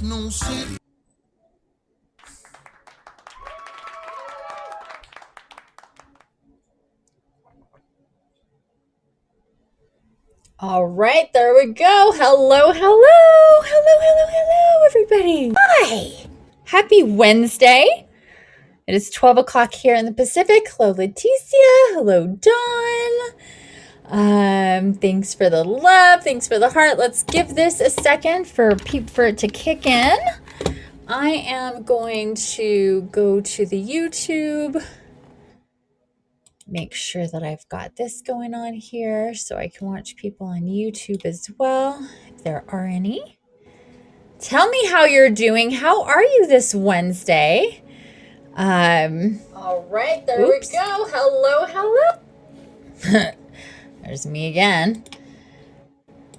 All right, there we go. Hello, everybody. Hi. Happy Wednesday. It is 12 o'clock here in the Pacific. Hello, Leticia. Hello, Dawn. Thanks for the love. Thanks for the heart. Let's give this a second for it to kick in. I am going to go to the YouTube. Make sure that I've got this going on here so I can watch people on YouTube as well, if there are any. Tell me how you're doing. How are you this Wednesday? All right, there we go. Hello. There's me again.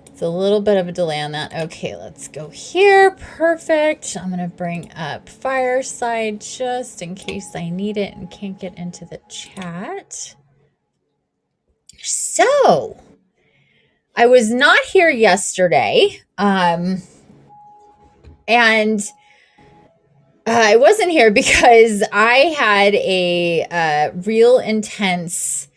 It's a little bit of a delay on that. Okay, let's go here. Perfect. I'm going to bring up Fireside just in case I need it and can't get into the chat. So, I was not here yesterday. And I wasn't here because I had a real intense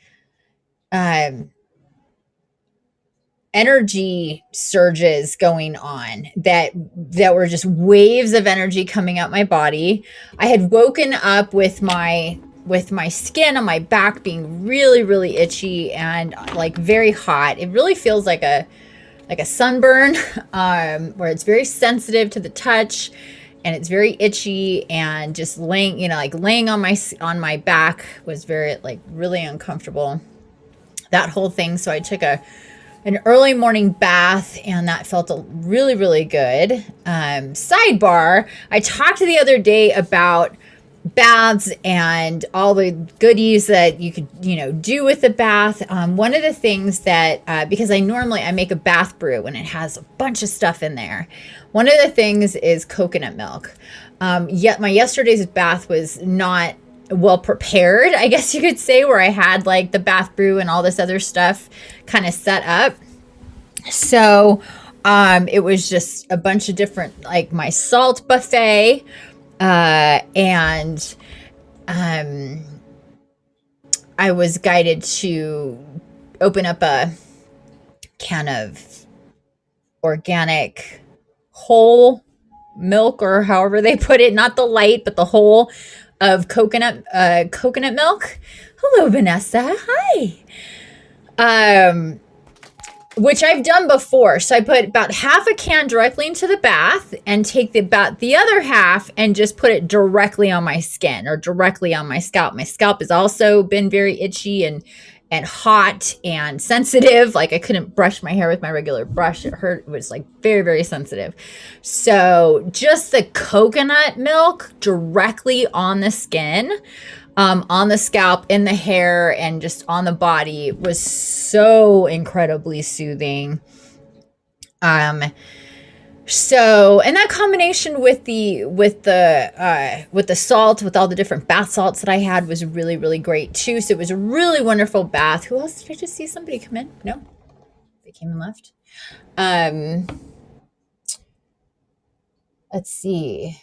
energy surges going on that were just waves of energy coming out my body. I had woken up with my skin on my back being really, really itchy and like very hot. It really feels like a sunburn, where it's very sensitive to the touch and it's very itchy, and just laying on my back was very really uncomfortable, that whole thing. So I took an early morning bath, and that felt really, really good. Sidebar, I talked the other day about baths and all the goodies that you could, do with the bath. One of the things that, because I make a bath brew and it has a bunch of stuff in there. One of the things is coconut milk. Yet my yesterday's bath was not well prepared, I guess you could say, where I had like the bath brew and all this other stuff kind of set up. So it was just a bunch of different, like my salt buffet, and I was guided to open up a can of organic whole milk, or however they put it, not the light, but the whole of coconut milk. Hello, Vanessa. Hi. Which I've done before. So I put about half a can directly into the bath and take the other half and just put it directly on my skin or directly on my scalp. My scalp has also been very itchy and hot and sensitive. Like I couldn't brush my hair with my regular brush. It hurt. It was like very, very sensitive. So just the coconut milk directly on the skin, on the scalp, in the hair, and just on the body was so incredibly soothing. So, and that combination with the salt, with all the different bath salts that I had, was really, really great too. So it was a really wonderful bath. Who else did I just see somebody come in? No, they came and left. Let's see.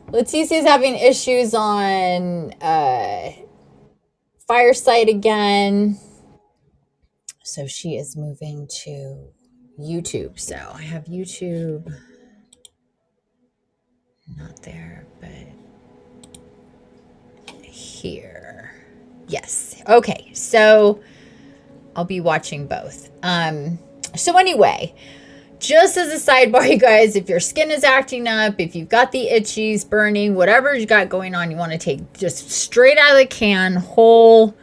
Leticia's having issues on Fireside again. So she is moving to YouTube. So I have YouTube not there, but here. Yes. Okay. So I'll be watching both. So anyway, just as a sidebar, you guys, if your skin is acting up, if you've got the itchies, burning, whatever you got going on, you want to take just straight out of the can, whole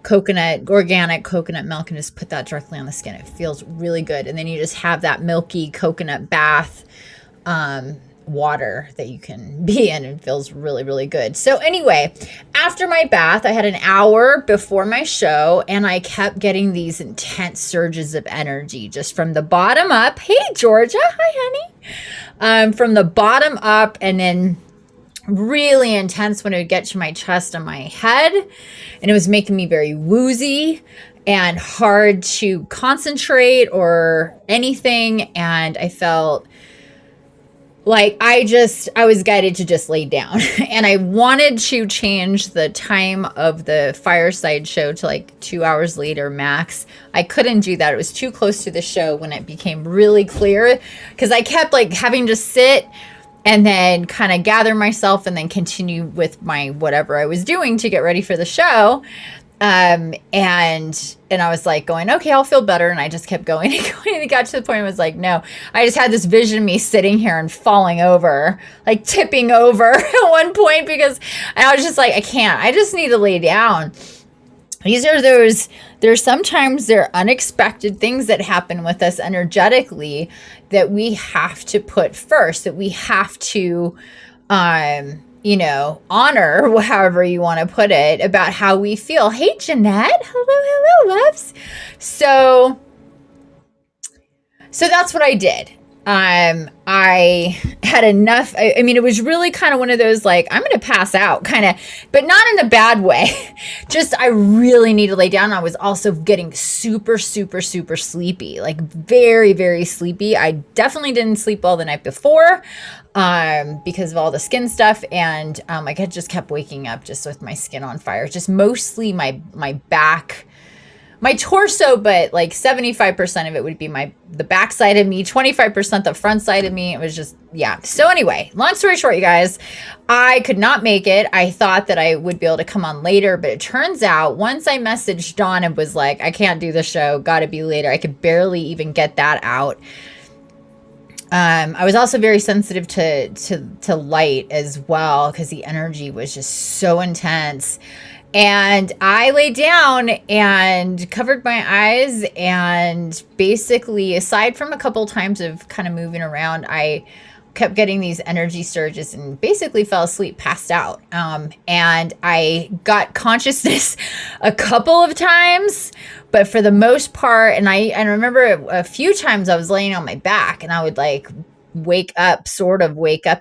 organic coconut milk, and just put that directly on the skin. It feels really good. And then you just have that milky coconut bath water that you can be in, and feels really, really good. So anyway, after my bath, I had an hour before my show, and I kept getting these intense surges of energy just from the bottom up. Hey, Georgia. Hi, honey. From the bottom up, and then really intense when it would get to my chest and my head. And it was making me very woozy and hard to concentrate or anything. And I felt like I was guided to just lay down and I wanted to change the time of the Fireside show to like 2 hours later max. I couldn't do that. It was too close to the show when it became really clear, because I kept like having to sit and then kind of gather myself and then continue with my whatever I was doing to get ready for the show. And I was like going, okay, I'll feel better. And I just kept going and going. And it got to the point where I was like, no, I just had this vision of me sitting here and falling over, like tipping over at one point, because I was just like, I can't, I just need to lay down. There's sometimes there are unexpected things that happen with us energetically that we have to put first, that we have to, honor, however you want to put it, about how we feel. Hey, Jeanette. Hello, loves. So that's what I did. I had enough. I mean, it was really kind of one of those, like, I'm going to pass out kind of, but not in a bad way. Just, I really need to lay down. I was also getting super, super, super sleepy, like very, very sleepy. I definitely didn't sleep well the night before, because of all the skin stuff. And, I just kept waking up just with my skin on fire, just mostly my back, my torso, but like 75% of it would be the back side of me, 25% the front side of me. It was just, yeah. So anyway, long story short, you guys, I could not make it. I thought that I would be able to come on later, but it turns out once I messaged Dawn and was like, I can't do the show, gotta be later, I could barely even get that out. I was also very sensitive to light as well, because the energy was just so intense. And I laid down and covered my eyes, and basically, aside from a couple times of kind of moving around, I kept getting these energy surges and basically fell asleep, passed out. And I got consciousness a couple of times, but for the most part, and I remember a few times I was laying on my back and I would like wake up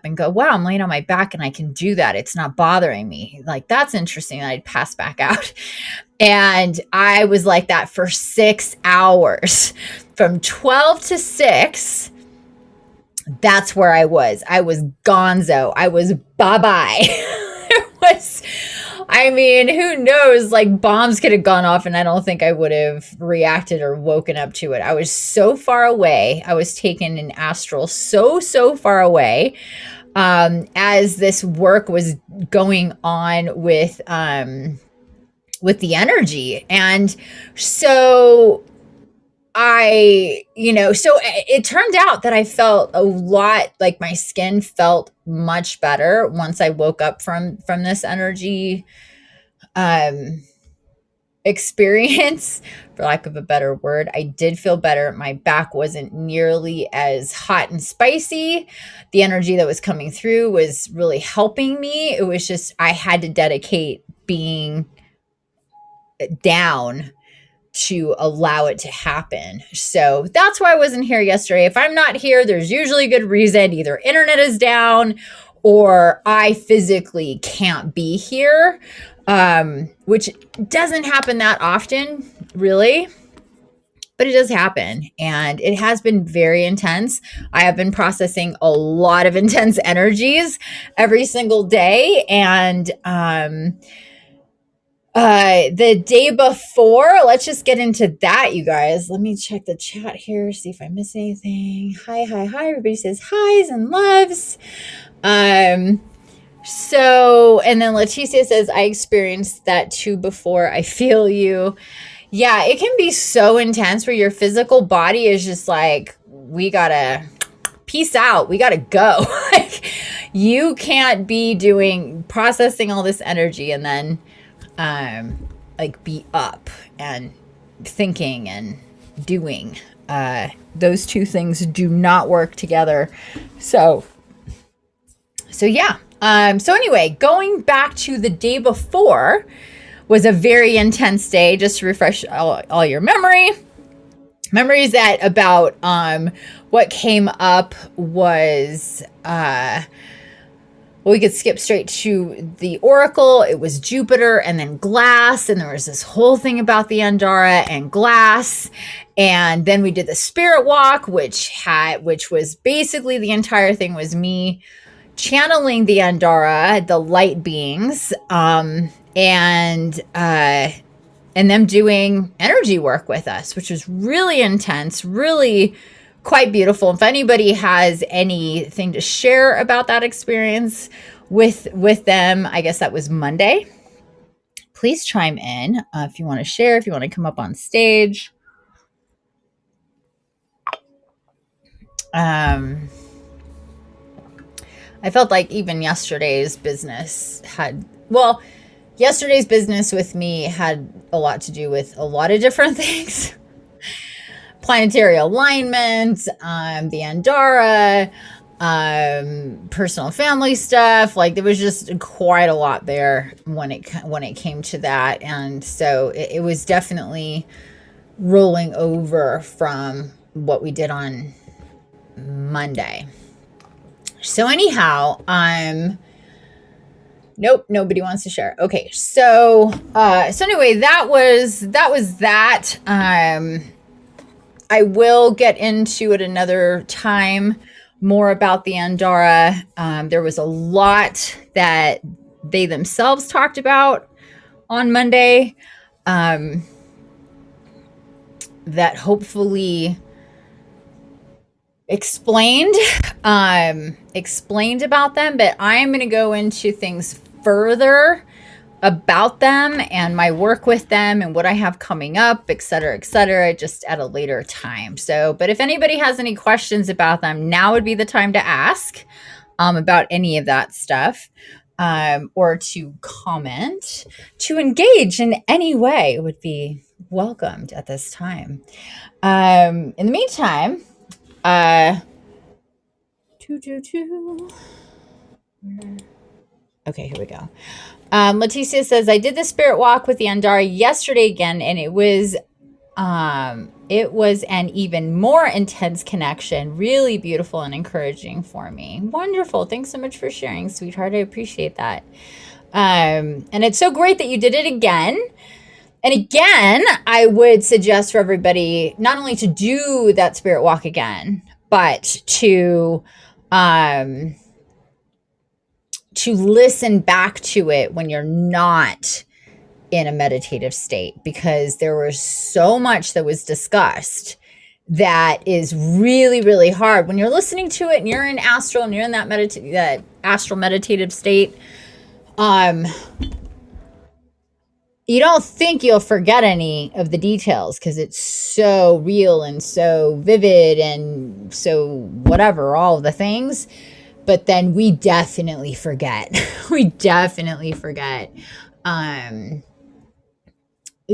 and go, wow, I'm laying on my back and I can do that. It's not bothering me. Like, that's interesting. I'd pass back out. And I was like that for 6 hours from 12 to 6. That's where I was. I was gonzo. I was bye-bye. It was, I mean, who knows? Like, bombs could have gone off and I don't think I would have reacted or woken up to it. I was so far away. I was taken in astral so far away, as this work was going on with the energy. And so so it turned out that I felt a lot, like my skin felt much better once I woke up from this energy experience, for lack of a better word. I did feel better. My back wasn't nearly as hot and spicy. The energy that was coming through was really helping me. It was just, I had to dedicate being down to allow it to happen. So that's why I wasn't here yesterday. If I'm not here, there's usually a good reason. Either internet is down or I physically can't be here, which doesn't happen that often, really. But it does happen, and it has been very intense. I have been processing a lot of intense energies every single day, and the day before, let's just get into that, you guys. Let me check the chat here, see if I miss anything. Hi. Everybody says highs and loves. So, and then Leticia says, I experienced that too before. I feel you. Yeah, it can be so intense where your physical body is just like, we gotta peace out. We gotta go. Like, you can't be processing all this energy and then like be up and thinking and doing. Those two things do not work together. So yeah. So anyway, going back to the day before was a very intense day, just to refresh all your memories that about what came up was we could skip straight to the oracle. It was Jupiter and then glass. And there was this whole thing about the Andara and glass. And then we did the spirit walk, which was basically the entire thing was me channeling the Andara, the light beings, and them doing energy work with us, which was really intense, really quite beautiful. If anybody has anything to share about that experience with them, I guess that was Monday. Please chime in if you want to share, if you want to come up on stage. I felt like even yesterday's business with me had a lot to do with a lot of different things. Planetary alignment, the Andara, personal family stuff. Like there was just quite a lot there when it came to that. And so it was definitely rolling over from what we did on Monday. So anyhow, nope, nobody wants to share. Okay, so anyway, that was that. I will get into it another time more about the Andara. There was a lot that they themselves talked about on Monday that hopefully explained about them, but I'm going to go into things further about them and my work with them and what I have coming up, et cetera, just at a later time. So, but if anybody has any questions about them, now would be the time to ask about any of that stuff, or to comment, to engage in any way would be welcomed at this time. In the meantime, okay, here we go. Leticia says, I did the spirit walk with the Andara yesterday again, and it was an even more intense connection, really beautiful and encouraging for me. Wonderful. Thanks so much for sharing, sweetheart. I appreciate that. And it's so great that you did it again. And again, I would suggest for everybody not only to do that spirit walk again, but to listen back to it when you're not in a meditative state, because there was so much that was discussed that is really, really hard when you're listening to it and you're in astral and you're in that astral meditative state. You don't think you'll forget any of the details because it's so real and so vivid and so whatever, all of the things. But then we definitely forget.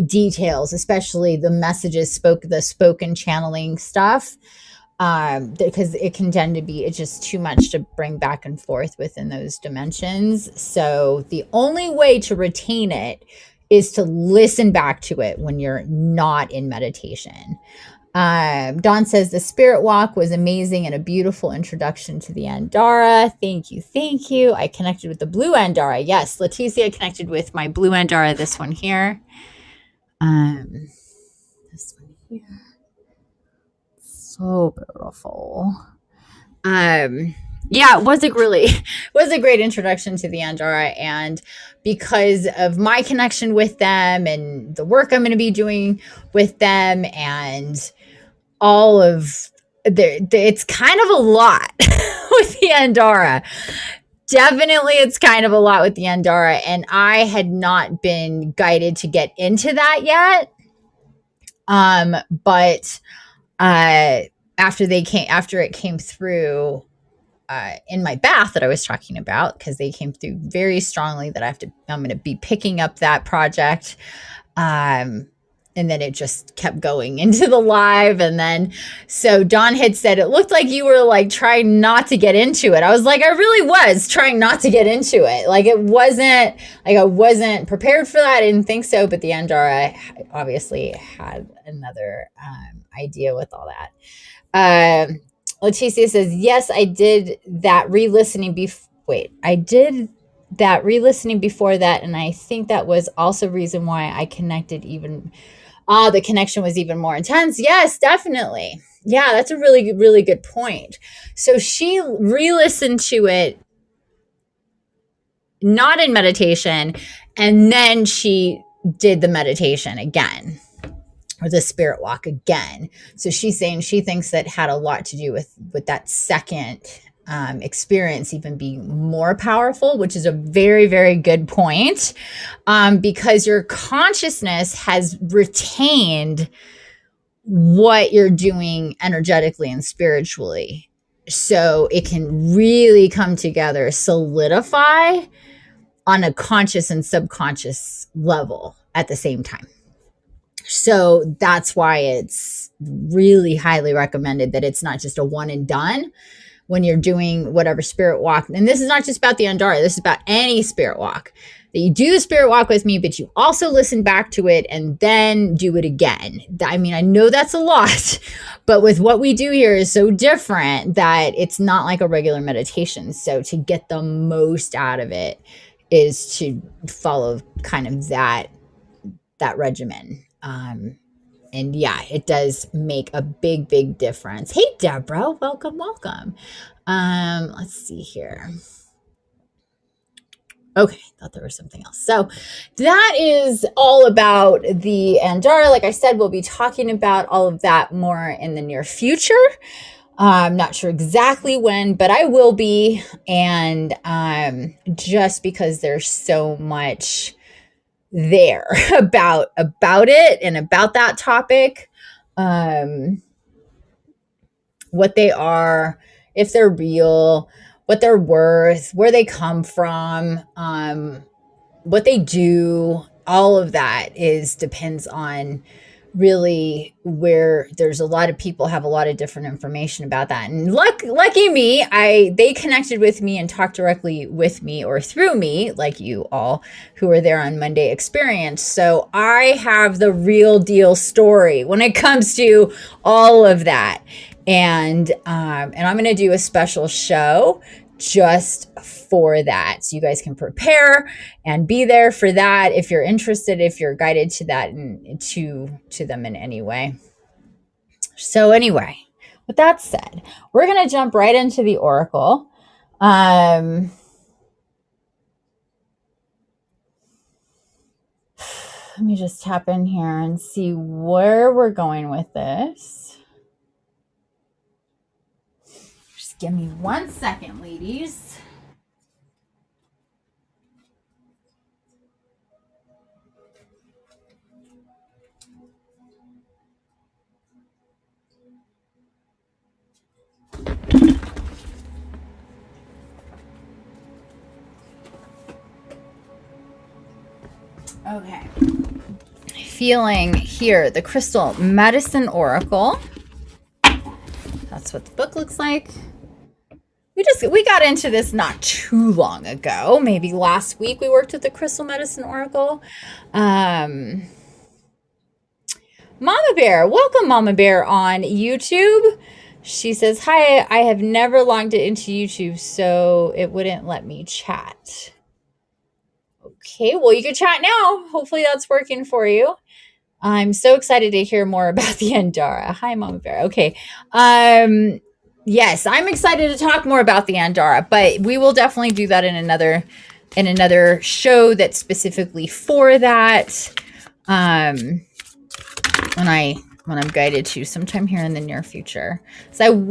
Details, especially the messages, the spoken channeling stuff, because it can tend to be, it's just too much to bring back and forth within those dimensions. So the only way to retain it is to listen back to it when you're not in meditation. Dawn says the spirit walk was amazing and a beautiful introduction to the Andara. Thank you. I connected with the blue Andara. Yes, Leticia connected with my blue Andara. This one here. This one here. So beautiful. Yeah, it was a great introduction to the Andara, and because of my connection with them and the work I'm going to be doing with them and all of it's kind of a lot with the Andara. Definitely, it's kind of a lot with the Andara, and I had not been guided to get into that yet. But after it came through in my bath that I was talking about, because they came through very strongly that I'm going to be picking up that project. And then it just kept going into the live. And then, so Dawn had said, it looked like you were like trying not to get into it. I was like, I really was trying not to get into it. Like I wasn't prepared for that. I didn't think so. But the Andara obviously had another idea with all that. Leticia says, yes, I did that re-listening wait, I did that re-listening before that, and I think that was also reason why I connected even the connection was even more intense. Yes, definitely. Yeah, that's a really, really good point. So she re-listened to it not in meditation, and then she did the meditation again, or the spirit walk again. So she's saying she thinks that had a lot to do with that second experience even being more powerful, which is a very, very good point, because your consciousness has retained what you're doing energetically and spiritually, so it can really come together, solidify on a conscious and subconscious level at the same time. So that's why it's really highly recommended that it's not just a one and done when you're doing whatever spirit walk. And this is not just about the Andara, this is about any spirit walk. That you do the spirit walk with me, but you also listen back to it and then do it again. I mean, I know that's a lot, but with what we do here is so different that it's not like a regular meditation. So to get the most out of it is to follow kind of that regimen. And yeah, it does make a big, big difference. Hey, Deborah, welcome, welcome. Let's see here. Okay, thought there was something else. So that is all about the Andara. Like I said, we'll be talking about all of that more in the near future. I'm not sure exactly when, but I will be. And just because there's so much there about it and about that topic, what they are, if they're real, what they're worth, where they come from, what they do, all of that depends on really where there's a lot of people have a lot of different information about that. And lucky me, they connected with me and talked directly with me or through me, like you all who were there on Monday Experience. So I have the real deal story when it comes to all of that. And I'm going to do a special show just for that, so you guys can prepare and be there for that if you're interested, if you're guided to that and to them in any way. So anyway, with that said, we're going to jump right into the oracle. Let me just tap in here and see where we're going with this. Just give me 1 second, ladies. Okay. Feeling here, the Crystal Medicine Oracle. That's what the book looks like. We got into this not too long ago. Maybe last week we worked with the Crystal Medicine Oracle. Mama Bear, welcome Mama Bear on YouTube. She says, hi, I have never logged it into YouTube, so it wouldn't let me chat. Okay, well, you can chat now. Hopefully that's working for you. I'm so excited to hear more about the Andara. Hi, Mama Bear. Okay. Yes, I'm excited to talk more about the Andara, but we will definitely do that in another show that's specifically for that. When I'm guided to sometime here in the near future. So I'm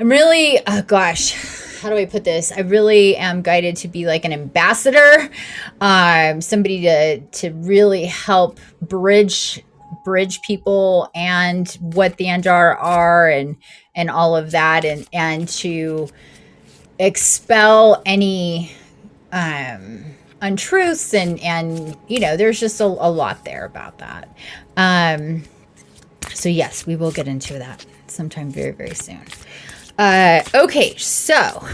really, oh gosh, how do I put this? I really am guided to be like an ambassador, somebody to really help bridge people and what the Andara are and all of that, and to expel any untruths and there's just a lot there about that. So yes, we will get into that sometime very, very soon. Okay, so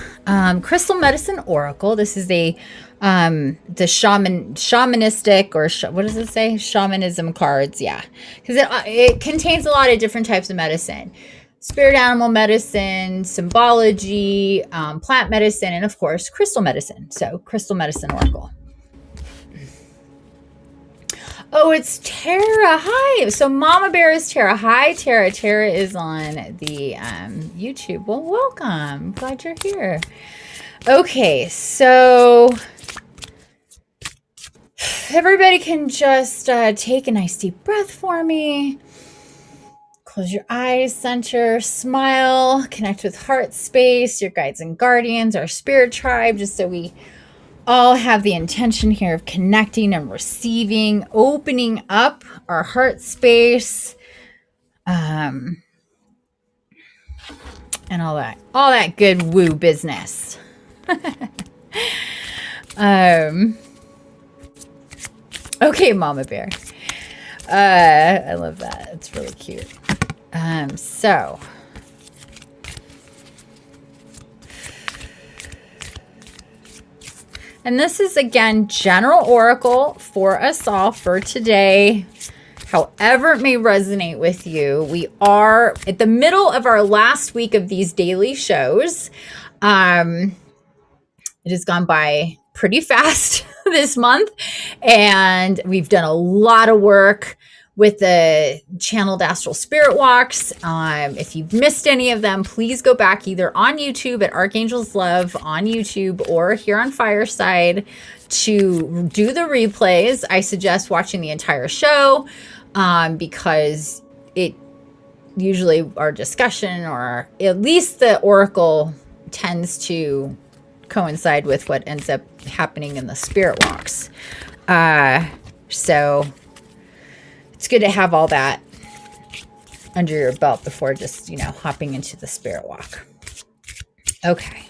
Crystal Medicine Oracle. This is the shamanistic, or what does it say? Shamanism cards, yeah, because it contains a lot of different types of medicine. spirit animal medicine, symbology, plant medicine, and of course, crystal medicine. So crystal medicine oracle. Oh, it's Tara. Hi. So Mama Bear is Tara. Hi, Tara. Tara is on the YouTube. Well, welcome. Glad you're here. Okay, so everybody can just take a nice deep breath for me. Close your eyes, center, smile, connect with heart space, your guides and guardians, our spirit tribe, just so we all have the intention here of connecting and receiving, opening up our heart space, and all that good woo business. Okay, Mama Bear. I love that. It's really cute. So and this is again general oracle for us all for today. However it may resonate with you, we are at the middle of our last week of these daily shows. It has gone by pretty fast this month, and we've done a lot of work with the channeled astral spirit walks. If you've missed any of them, please go back either on YouTube at Archangel's Love on YouTube or here on Fireside to do the replays. I suggest watching the entire show because it usually our discussion or at least the oracle tends to coincide with what ends up happening in the spirit walks. So it's good to have all that under your belt before just, hopping into the spirit walk. Okay.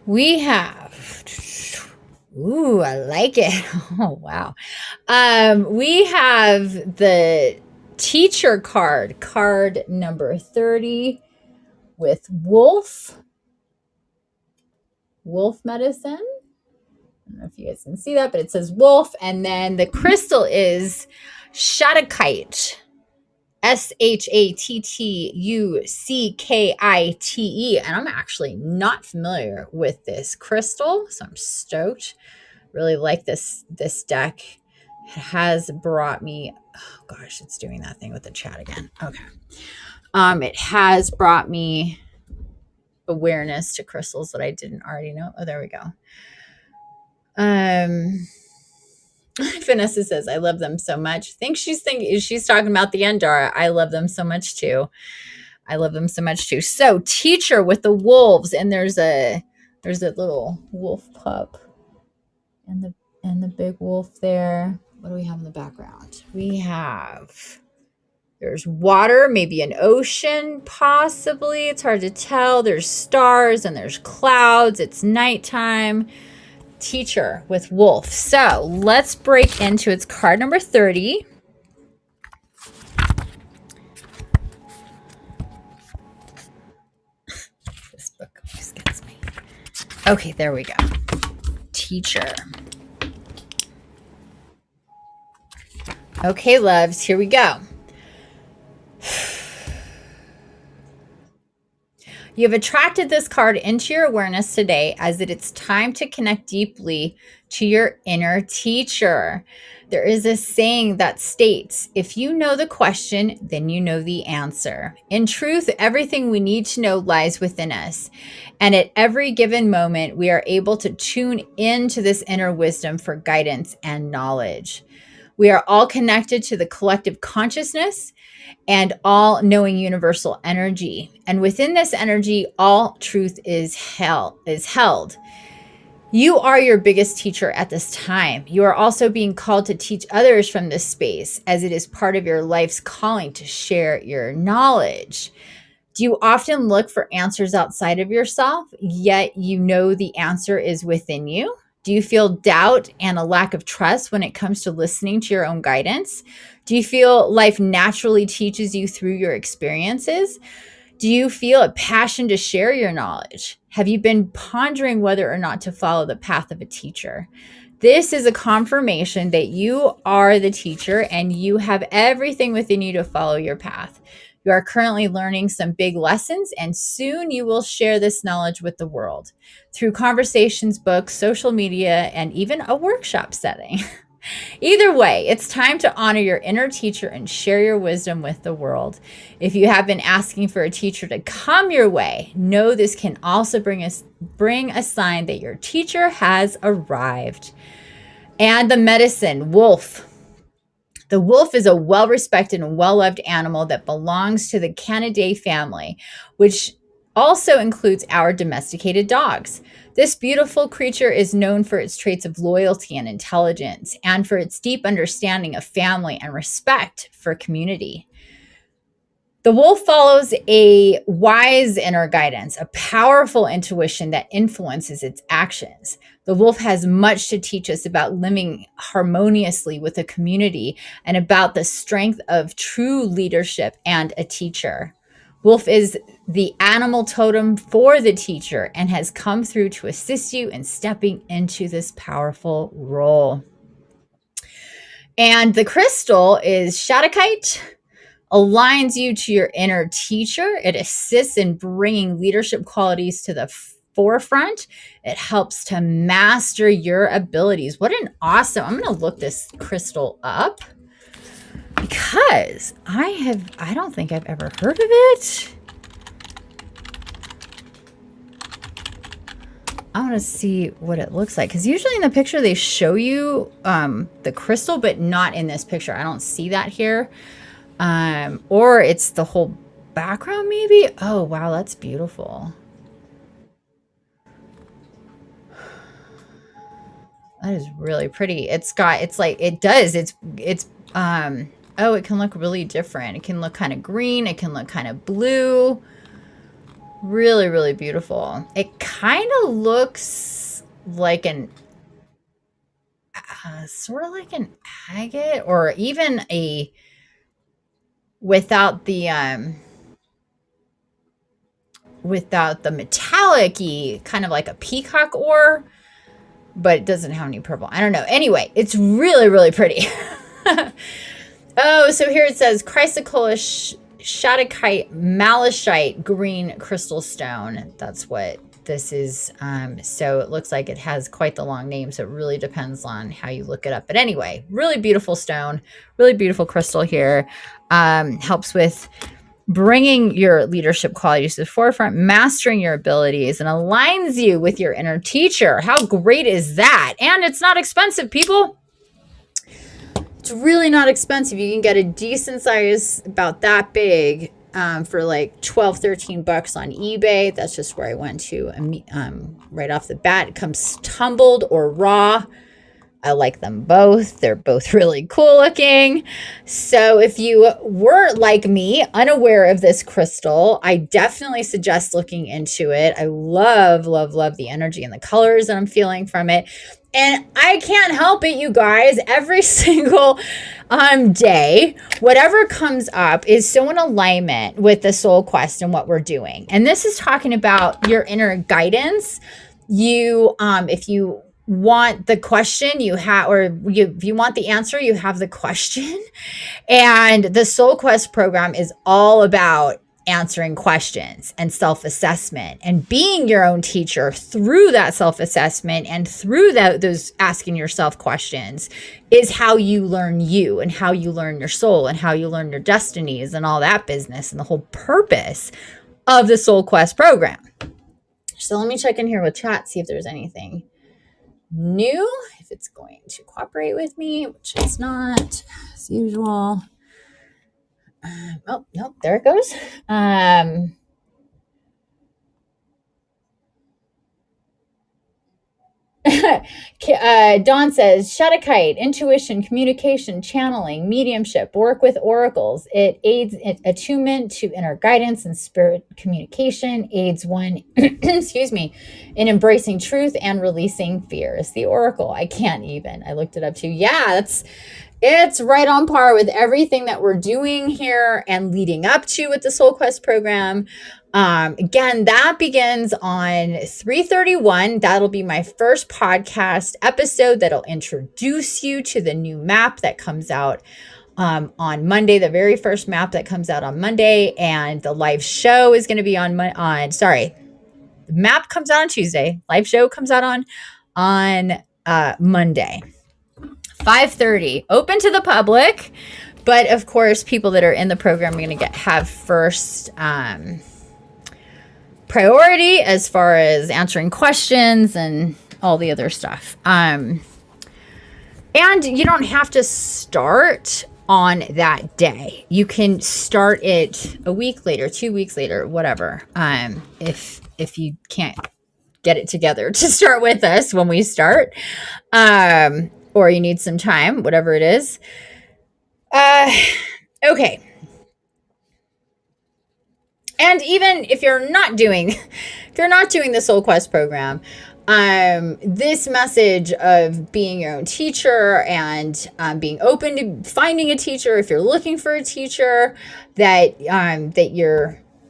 We have, ooh, I like it. Oh, wow. We have the teacher card number 30 with wolf medicine. I don't know if you guys can see that, but it says wolf. And then the crystal is Shatakite. Shattuckite. And I'm actually not familiar with this crystal, so I'm stoked. Really like this deck. It has brought me, oh gosh, it's doing that thing with the chat again. Okay. It has brought me awareness to crystals that I didn't already know. Oh, there we go. Vanessa says, I love them so much. I think she's talking about the Endara. I love them so much too. So teacher with the wolves, and there's a little wolf pup and the big wolf there. What do we have in the background? There's water, maybe an ocean, possibly. It's hard to tell. There's stars and there's clouds. It's nighttime. Teacher with wolf. So let's break into its card number 30. This book always gets me. Okay, there we go. Teacher. Okay, loves, here we go. You have attracted this card into your awareness today as it's time to connect deeply to your inner teacher. There is a saying that states, if you know the question, then you know the answer. In truth, everything we need to know lies within us. And at every given moment, we are able to tune into this inner wisdom for guidance and knowledge. We are all connected to the collective consciousness and all knowing universal energy. And within this energy, all truth is held. You are your biggest teacher at this time. You are also being called to teach others from this space, as it is part of your life's calling to share your knowledge. Do you often look for answers outside of yourself, yet you know the answer is within you? Do you feel doubt and a lack of trust when it comes to listening to your own guidance? Do you feel life naturally teaches you through your experiences? Do you feel a passion to share your knowledge? Have you been pondering whether or not to follow the path of a teacher? This is a confirmation that you are the teacher and you have everything within you to follow your path. You are currently learning some big lessons, and soon you will share this knowledge with the world through conversations, books, social media, and even a workshop setting. Either way, it's time to honor your inner teacher and share your wisdom with the world. If you have been asking for a teacher to come your way, know this can also bring a sign that your teacher has arrived. And the medicine, wolf. The wolf is a well-respected and well-loved animal that belongs to the Canidae family, which also includes our domesticated dogs. This beautiful creature is known for its traits of loyalty and intelligence, and for its deep understanding of family and respect for community. The wolf follows a wise inner guidance, a powerful intuition that influences its actions. The wolf has much to teach us about living harmoniously with a community and about the strength of true leadership and a teacher. Wolf is the animal totem for the teacher and has come through to assist you in stepping into this powerful role. And the crystal is Shadakite. Aligns you to your inner teacher. It assists in bringing leadership qualities to the forefront. It helps to master your abilities. What an awesome, I'm going to look this crystal up because I don't think I've ever heard of it. I want to see what it looks like, because usually in the picture they show you the crystal, but not in this picture. I don't see that here. Or it's the whole background maybe. Oh, wow. That's beautiful. That is really pretty. It can look really different. It can look kind of green. It can look kind of blue. Really, really beautiful. It kind of looks like sort of like an agate, or even without the metallic-y, kind of like a peacock ore, but it doesn't have any purple. I don't know. Anyway, it's really, really pretty. Oh, so here it says Chrysocolish Shadakite Malachite Green Crystal Stone. That's what this is. So it looks like it has quite the long name, so it really depends on how you look it up. But anyway, really beautiful stone, really beautiful crystal here. Helps with bringing your leadership qualities to the forefront, mastering your abilities, and aligns you with your inner teacher. How great is that? And it's not expensive, people. It's really not expensive. You can get a decent size, about that big, for like $12-13 on eBay. That's just where I went to right off the bat. It comes tumbled or raw. I like them both. They're both really cool looking. So if you were like me, unaware of this crystal, I definitely suggest looking into it. I love, love, love the energy and the colors that I'm feeling from it. And I can't help it, you guys. Every single day, whatever comes up is so in alignment with the soul quest and what we're doing. And this is talking about your inner guidance. If you want the question, if you want the answer, you have the question. And the Soul Quest program is all about answering questions and self-assessment and being your own teacher through that self-assessment, and through those asking yourself questions is how you learn you, and how you learn your soul, and how you learn your destinies and all that business, and the whole purpose of the Soul Quest program. So let me check in here with chat, see if there's anything new, if it's going to cooperate with me, which it's not as usual. Oh, nope, there it goes. Dawn says, Shadakite, intuition, communication, channeling, mediumship, work with oracles. It aids attunement to inner guidance and spirit communication, aids one, excuse me, in embracing truth and releasing fear. Is the oracle. I looked it up too. Yeah, It's right on par with everything that we're doing here and leading up to with the Soul Quest program. Again, that begins on 3/31. That'll be my first podcast episode that'll introduce you to the new map that comes out on Monday, the very first map that comes out on Monday. And the live show is going to be the map comes out on Tuesday. Live show comes out on Monday. 5:30, open to the public, but of course, people that are in the program are going to have first priority as far as answering questions and all the other stuff. And you don't have to start on that day. You can start it a week later, 2 weeks later, whatever. If you can't get it together to start with us when we start. Or you need some time, whatever it is. Okay. And even if you're not doing the Soul Quest program, this message of being your own teacher and being open to finding a teacher, if you're looking for a teacher that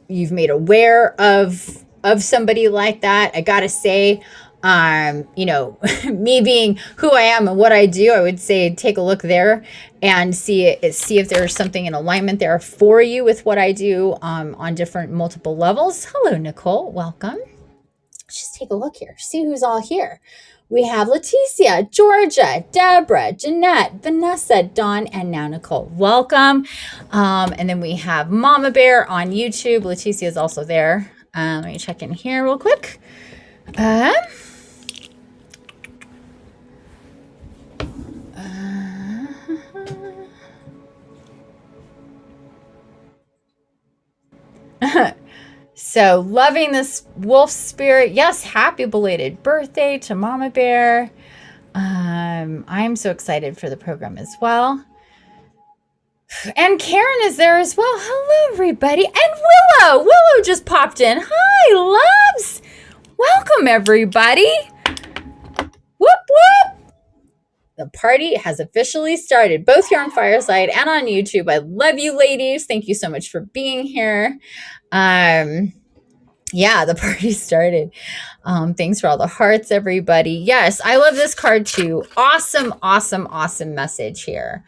you've made aware of somebody like that, I gotta say, me being who I am and what I do, I would say take a look there and see if there's something in alignment there for you with what I do on different multiple levels. Hello, Nicole. Welcome. Let's just take a look here. See who's all here. We have Leticia, Georgia, Deborah, Jeanette, Vanessa, Dawn, and now Nicole. Welcome. And then we have Mama Bear on YouTube. Leticia is also there. Let me check in here real quick. So loving this wolf spirit. Yes, happy belated birthday to Mama Bear. I'm so excited for the program as well. And Karen is there as well. Hello, everybody. And Willow just popped in. Hi, loves. Welcome, everybody. Whoop, whoop. The party has officially started, both here on Fireside and on YouTube. I love you, ladies. Thank you so much for being here. Yeah, the party started. Thanks for all the hearts, everybody. Yes, I love this card too. Awesome, awesome, awesome message here.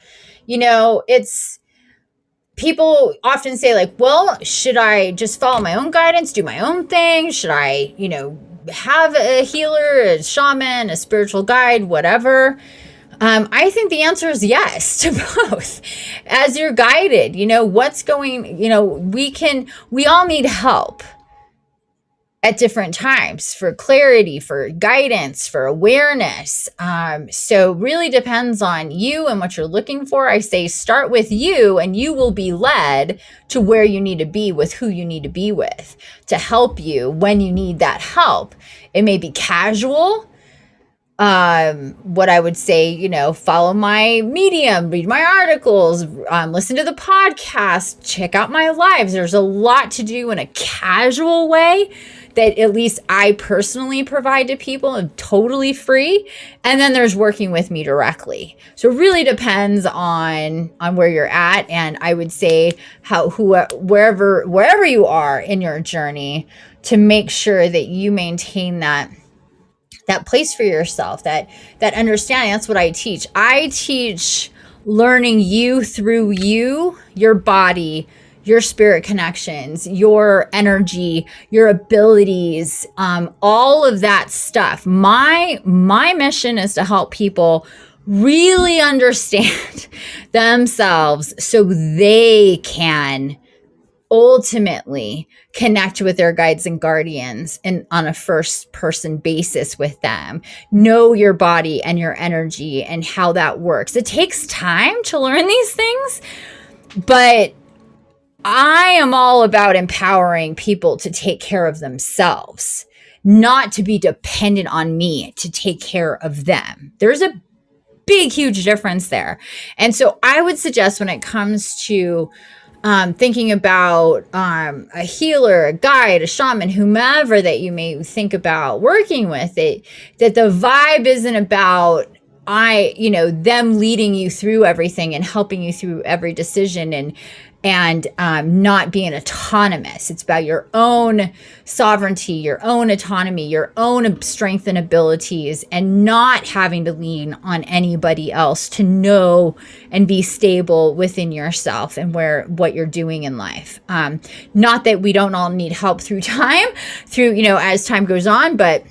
It's people often say like, well, should I just follow my own guidance, do my own thing? Should I, have a healer, a shaman, a spiritual guide, whatever? I think the answer is yes to both. As you're guided, what's going, we all need help at different times for clarity, for guidance, for awareness. So really depends on you and what you're looking for. I say start with you and you will be led to where you need to be with who you need to be with to help you when you need that help. It may be casual. What I would say, follow my Medium, read my articles, listen to the podcast, check out my lives. There's a lot to do in a casual way that at least I personally provide to people and totally free. And then there's working with me directly. So it really depends on where you're at. And I would say wherever you are in your journey to make sure that you maintain that place for yourself, that understanding. That's what I teach. I teach learning you through you, your body, your spirit connections, your energy, your abilities, all of that stuff. My mission is to help people really understand themselves so they can ultimately connect with their guides and guardians and on a first person basis with them. Know your body and your energy and how that works. It takes time to learn these things, but I am all about empowering people to take care of themselves, not to be dependent on me to take care of them. There's a big, huge difference there. And so I would suggest when it comes to thinking about a healer, a guide, a shaman, whomever that you may think about working with, that the vibe isn't about them leading you through everything and helping you through every decision, and not being autonomous. It's about your own sovereignty, your own autonomy, your own strength and abilities, and not having to lean on anybody else to know and be stable within yourself and what you're doing in life. Not that we don't all need help through time, as time goes on, but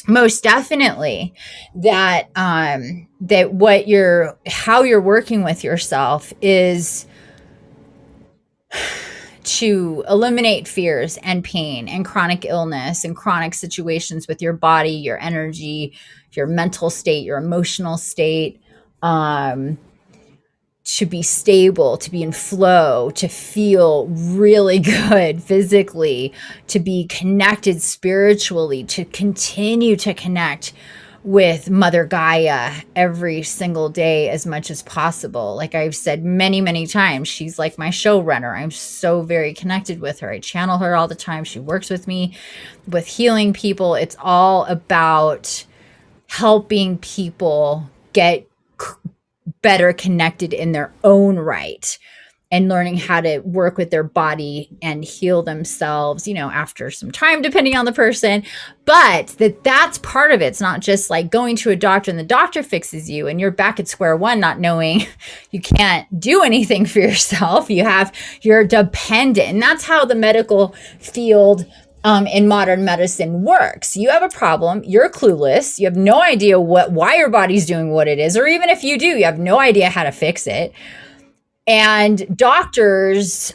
most definitely that how you're working with yourself is to eliminate fears and pain and chronic illness and chronic situations with your body, your energy, your mental state, your emotional state, to be stable, to be in flow, to feel really good physically, to be connected spiritually, to continue to connect with Mother Gaia every single day as much as possible. Like I've said many, many times, she's like my showrunner. I'm so very connected with her. I channel her all the time. She works with me with healing people. It's all about helping people get better connected in their own right, and learning how to work with their body and heal themselves, after some time, depending on the person. But that's part of it. It's not just like going to a doctor and the doctor fixes you and you're back at square one, not knowing you can't do anything for yourself. You're dependent. And that's how the medical field in modern medicine works. You have a problem, you're clueless, you have no idea why your body's doing what it is, or even if you do, you have no idea how to fix it. And doctors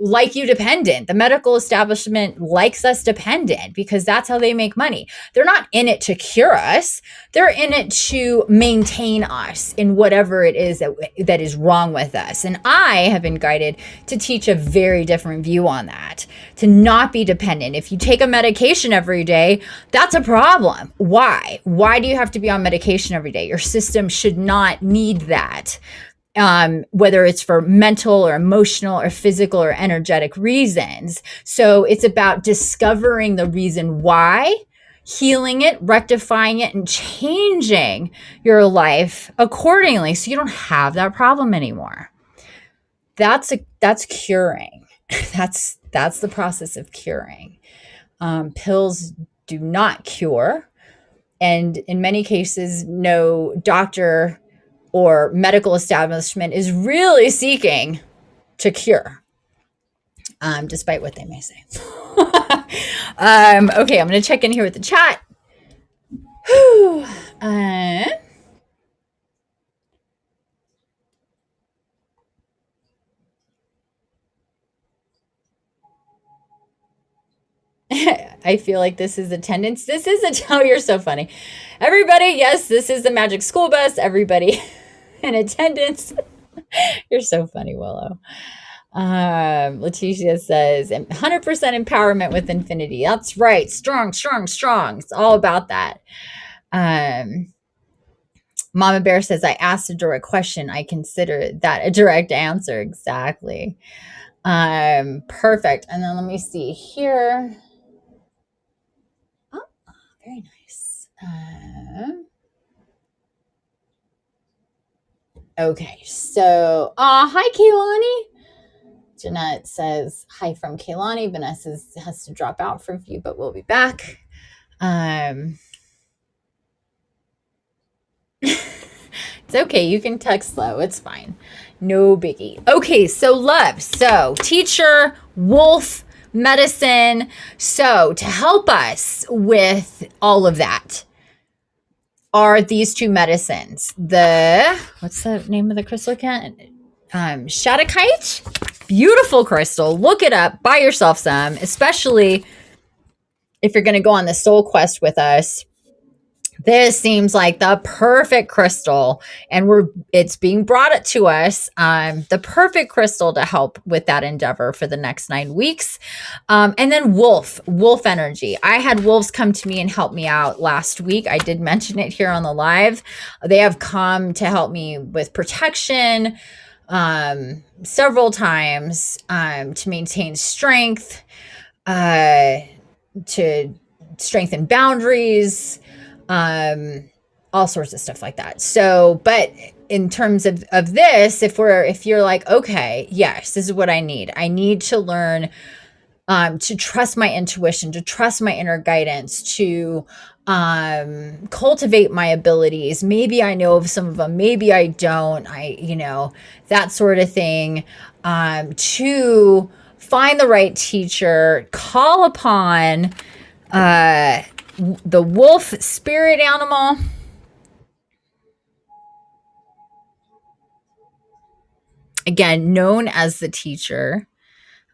like you dependent. The medical establishment likes us dependent because that's how they make money. They're not in it to cure us. They're in it to maintain us in whatever it is that is wrong with us. And I have been guided to teach a very different view on that, to not be dependent. If you take a medication every day, that's a problem. Why? Why do you have to be on medication every day? Your system should not need that. Whether it's for mental or emotional or physical or energetic reasons. So it's about discovering the reason why, healing it, rectifying it, and changing your life accordingly so you don't have that problem anymore. That's curing. That's the process of curing. Pills do not cure. And in many cases, no doctor or medical establishment is really seeking to cure, despite what they may say. Okay, I'm going to check in here with the chat. I feel like this is attendance. This is oh, you're so funny. Everybody, yes, this is the Magic School Bus. Everybody in attendance. You're so funny, Willow. Leticia says 100% empowerment with Infiniti. That's right. Strong, strong, strong. It's all about that. Mama Bear says, I asked a direct question. I consider that a direct answer. Exactly. Perfect. And then let me see here. Oh, very nice. Okay, so hi Kaylani. Jeanette says hi from Kaylani. Vanessa has to drop out for a few, but we'll be back. It's okay, you can text slow, it's fine, no biggie. Okay, so love, so teacher, wolf, medicine. So to help us with all of that are these two medicines. What's the name of the crystal again? Shadakite. Beautiful crystal. Look it up. Buy yourself some, especially if you're going to go on the soul quest with us. This seems like the perfect crystal, and it's being brought to us, the perfect crystal to help with that endeavor for the next 9 weeks. And then wolf energy. I had wolves come to me and help me out last week. I did mention it here on the live. They have come to help me with protection several times, to maintain strength, to strengthen boundaries, all sorts of stuff like that. So, but in terms of this, if you're like, okay, yes, this is what I need to learn, to trust my intuition, to trust my inner guidance, to cultivate my abilities. Maybe I know of some of them, maybe I don't, that sort of thing. To find the right teacher, call upon the wolf spirit animal. Again, known as the teacher.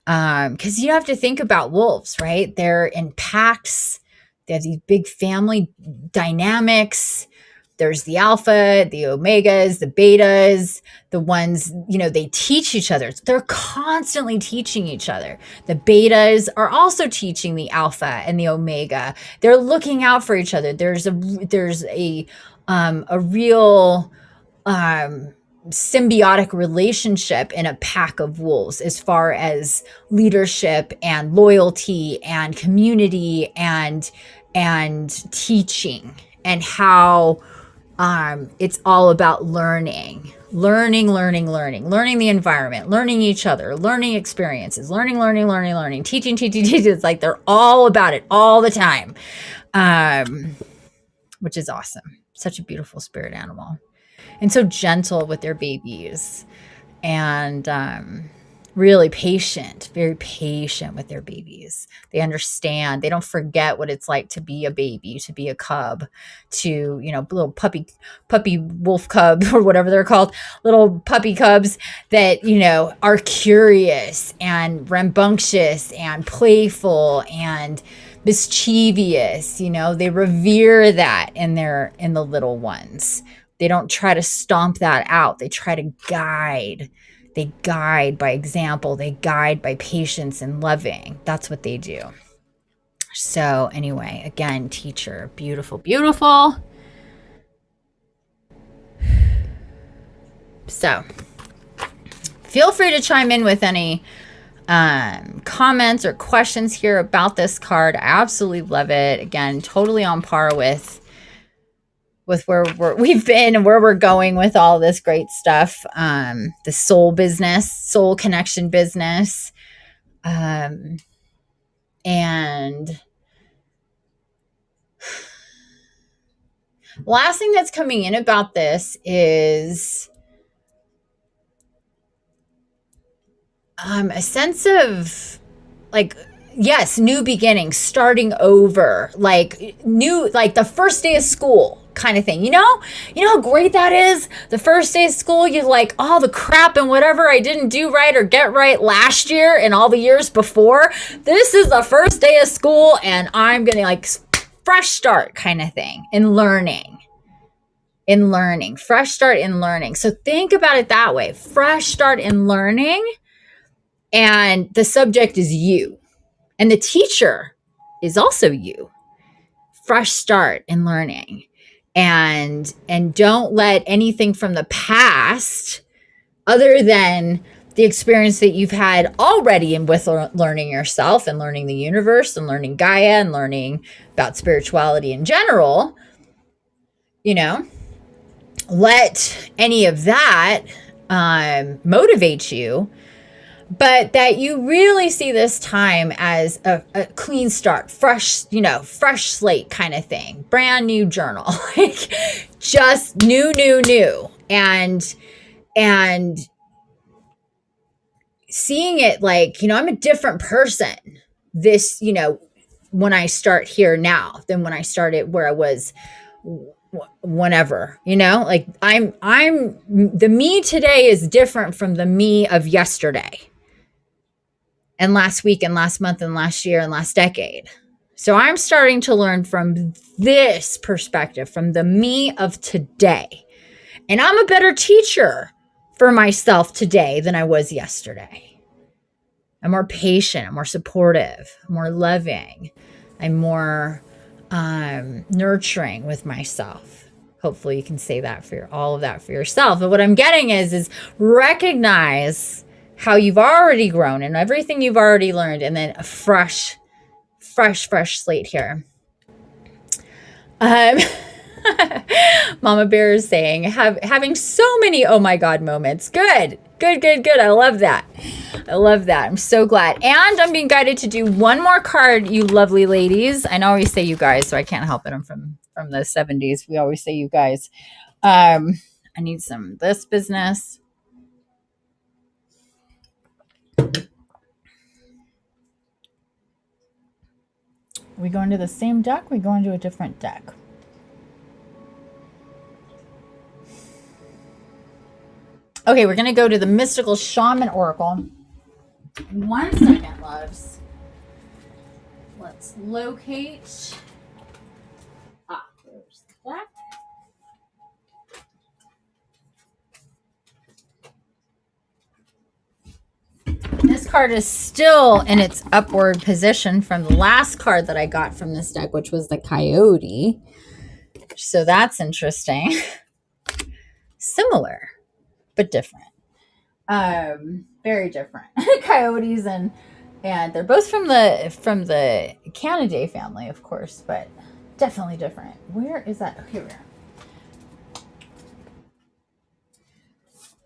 Because you have to think about wolves, right? They're in packs. They have these big family dynamics. There's the alpha, the omegas, the betas, the ones, they teach each other. They're constantly teaching each other. The betas are also teaching the alpha and the omega. They're looking out for each other. There's a real symbiotic relationship in a pack of wolves as far as leadership and loyalty and community and teaching, and how it's all about learning the environment, learning each other, learning experiences, learning, teaching. It's like they're all about it all the time, which is awesome. Such a beautiful spirit animal. And so gentle with their babies, and really patient, very patient with their babies. They understand. They don't forget what it's like to be a baby, to be a cub, to, little puppy wolf cub or whatever they're called, little puppy cubs that, are curious and rambunctious and playful and mischievous. They revere that in the little ones. They don't try to stomp that out. They try to guide. They guide by example. They guide by patience and loving. That's what they do. So anyway, again, teacher, beautiful, beautiful. So feel free to chime in with any comments or questions here about this card. I absolutely love it. Again, totally on par with where we've been and where we're going with all this great stuff. The soul business, soul connection business. And last thing that's coming in about this is a sense of yes, new beginnings, starting over, like the first day of school kind of thing. You know how great that is? The first day of school, you're like, all the crap and whatever I didn't do right or get right last year and all the years before. This is the first day of school and I'm going to fresh start kind of thing in learning. Fresh start in learning. So think about it that way. Fresh start in learning, and the subject is you. And the teacher is also you. Fresh start in learning. And don't let anything from the past, other than the experience that you've had already with learning yourself and learning the universe and learning Gaia and learning about spirituality in general, let any of that motivate you. But that you really see this time as a clean start, fresh slate kind of thing, brand new journal, just new, and seeing it I'm a different person this, when I start here now than when I started where I was whenever, I'm the me today is different from the me of yesterday. And last week and last month and last year and last decade. So I'm starting to learn from this perspective, from the me of today. And I'm a better teacher for myself today than I was yesterday. I'm more patient, I'm more supportive, I'm more loving. I'm more nurturing with myself. Hopefully you can say that for all of that for yourself. But what I'm getting is recognize how you've already grown and everything you've already learned, and then a fresh slate here. Mama Bear is saying, having so many oh my God moments. Good. I love that. I'm so glad. And I'm being guided to do one more card, you lovely ladies. I know I always say you guys, so I can't help it. I'm from the 70s. We always say you guys. I need some of this business. Are we going to the same deck? Are we going to a different deck? Okay, we're going to go to the Mystical Shaman Oracle. 1 second, loves. Let's locate. There's the deck. This card is still in its upward position from the last card that I got from this deck, which was the Coyote. So that's interesting. Similar, but different. Very different. Coyotes and they're both from the Canidae family, of course, but definitely different. Where is that? Here we are.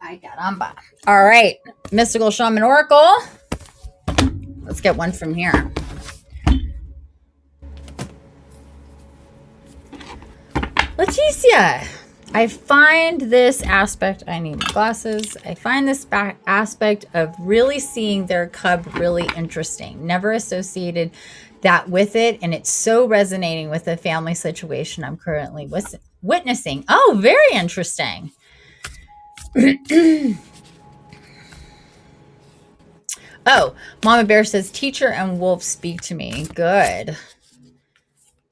I got Amba. All right, Mystical Shaman Oracle. Let's get one from here. Leticia, I find this aspect, I need my glasses. I find this aspect of really seeing their cub really interesting. Never associated that with it, and it's so resonating with the family situation I'm currently witnessing. Oh, very interesting. Oh, Mama Bear says, teacher and wolf speak to me. Good.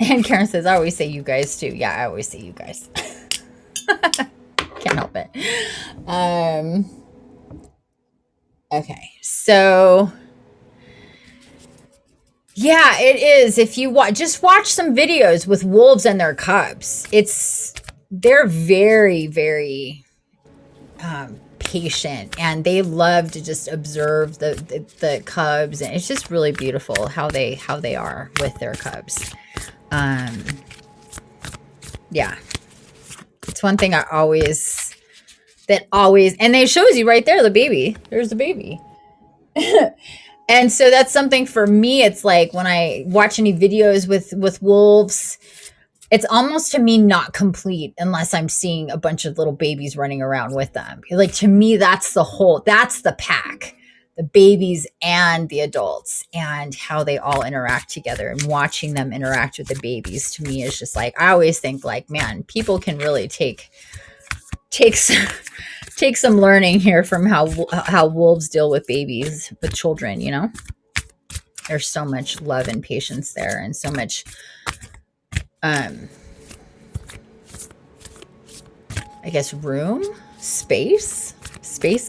And Karen says, I always say you guys too. Yeah, I always say you guys. Can't help it. Okay, so yeah, it is. If you just watch some videos with wolves and their cubs, they're very, very patient, and they love to just observe the cubs, and it's just really beautiful how they are with their cubs. Yeah, it's one thing and they shows you right there, the baby. There's the baby. And so that's something for me. It's like when I watch any videos with wolves, it's almost to me not complete unless I'm seeing a bunch of little babies running around with them. Like, to me, that's the pack, the babies and the adults, and how they all interact together, and watching them interact with the babies to me is just like, I always think like, man, people can really take some learning here from how wolves deal with babies, with children, you know? There's so much love and patience there, and so much I guess space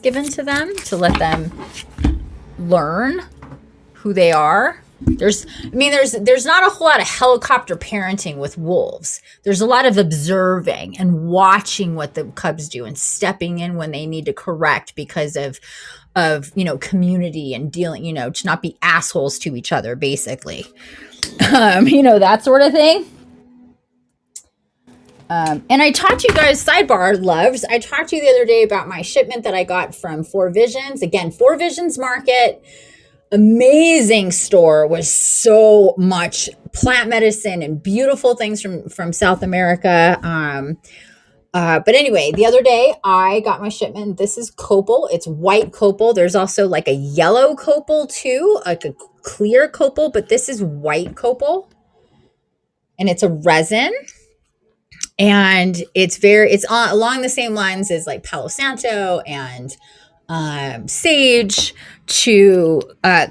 given to them to let them learn who they are. There's not a whole lot of helicopter parenting with wolves. There's a lot of observing and watching what the cubs do and stepping in when they need to correct because of community and dealing, to not be assholes to each other, basically. That sort of thing. And I talked to you guys, sidebar loves, I talked to you the other day about my shipment that I got from Four Visions. Again, Four Visions Market, amazing store, was so much plant medicine and beautiful things from South America. But anyway, the other day I got my shipment. This is copal. It's white copal. There's also like a yellow copal too, like a clear copal, but this is white copal, and it's a resin. And it's along the same lines as like Palo Santo and sage, to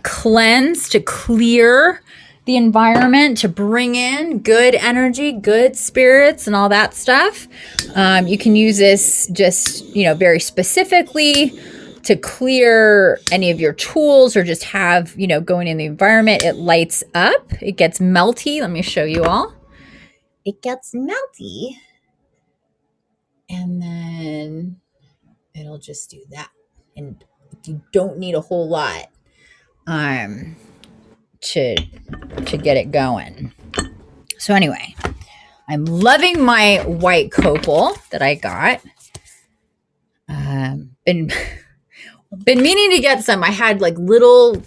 cleanse, to clear the environment, to bring in good energy, good spirits, and all that stuff. You can use this just, very specifically to clear any of your tools, or just have, going in the environment. It lights up. It gets melty. Let me show you all. It gets melty, and then it'll just do that. And you don't need a whole lot to get it going. So anyway, I'm loving my white copal that I got. Been meaning to get some. I had like little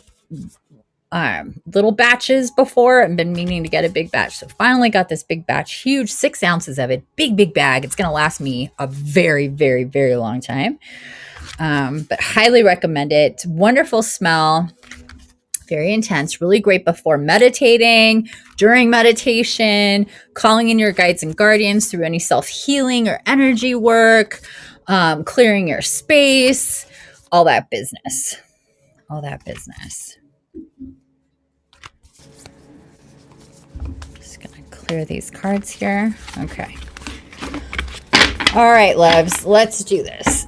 batches before and been meaning to get a big batch. So finally got this big batch, huge, 6 ounces of it, big bag. It's going to last me a very, very, very long time. But highly recommend it. It's wonderful smell, very intense, really great before meditating, during meditation, calling in your guides and guardians through any self-healing or energy work, clearing your space, all that business. Just gonna clear these cards here. Okay. All right, loves, let's do this.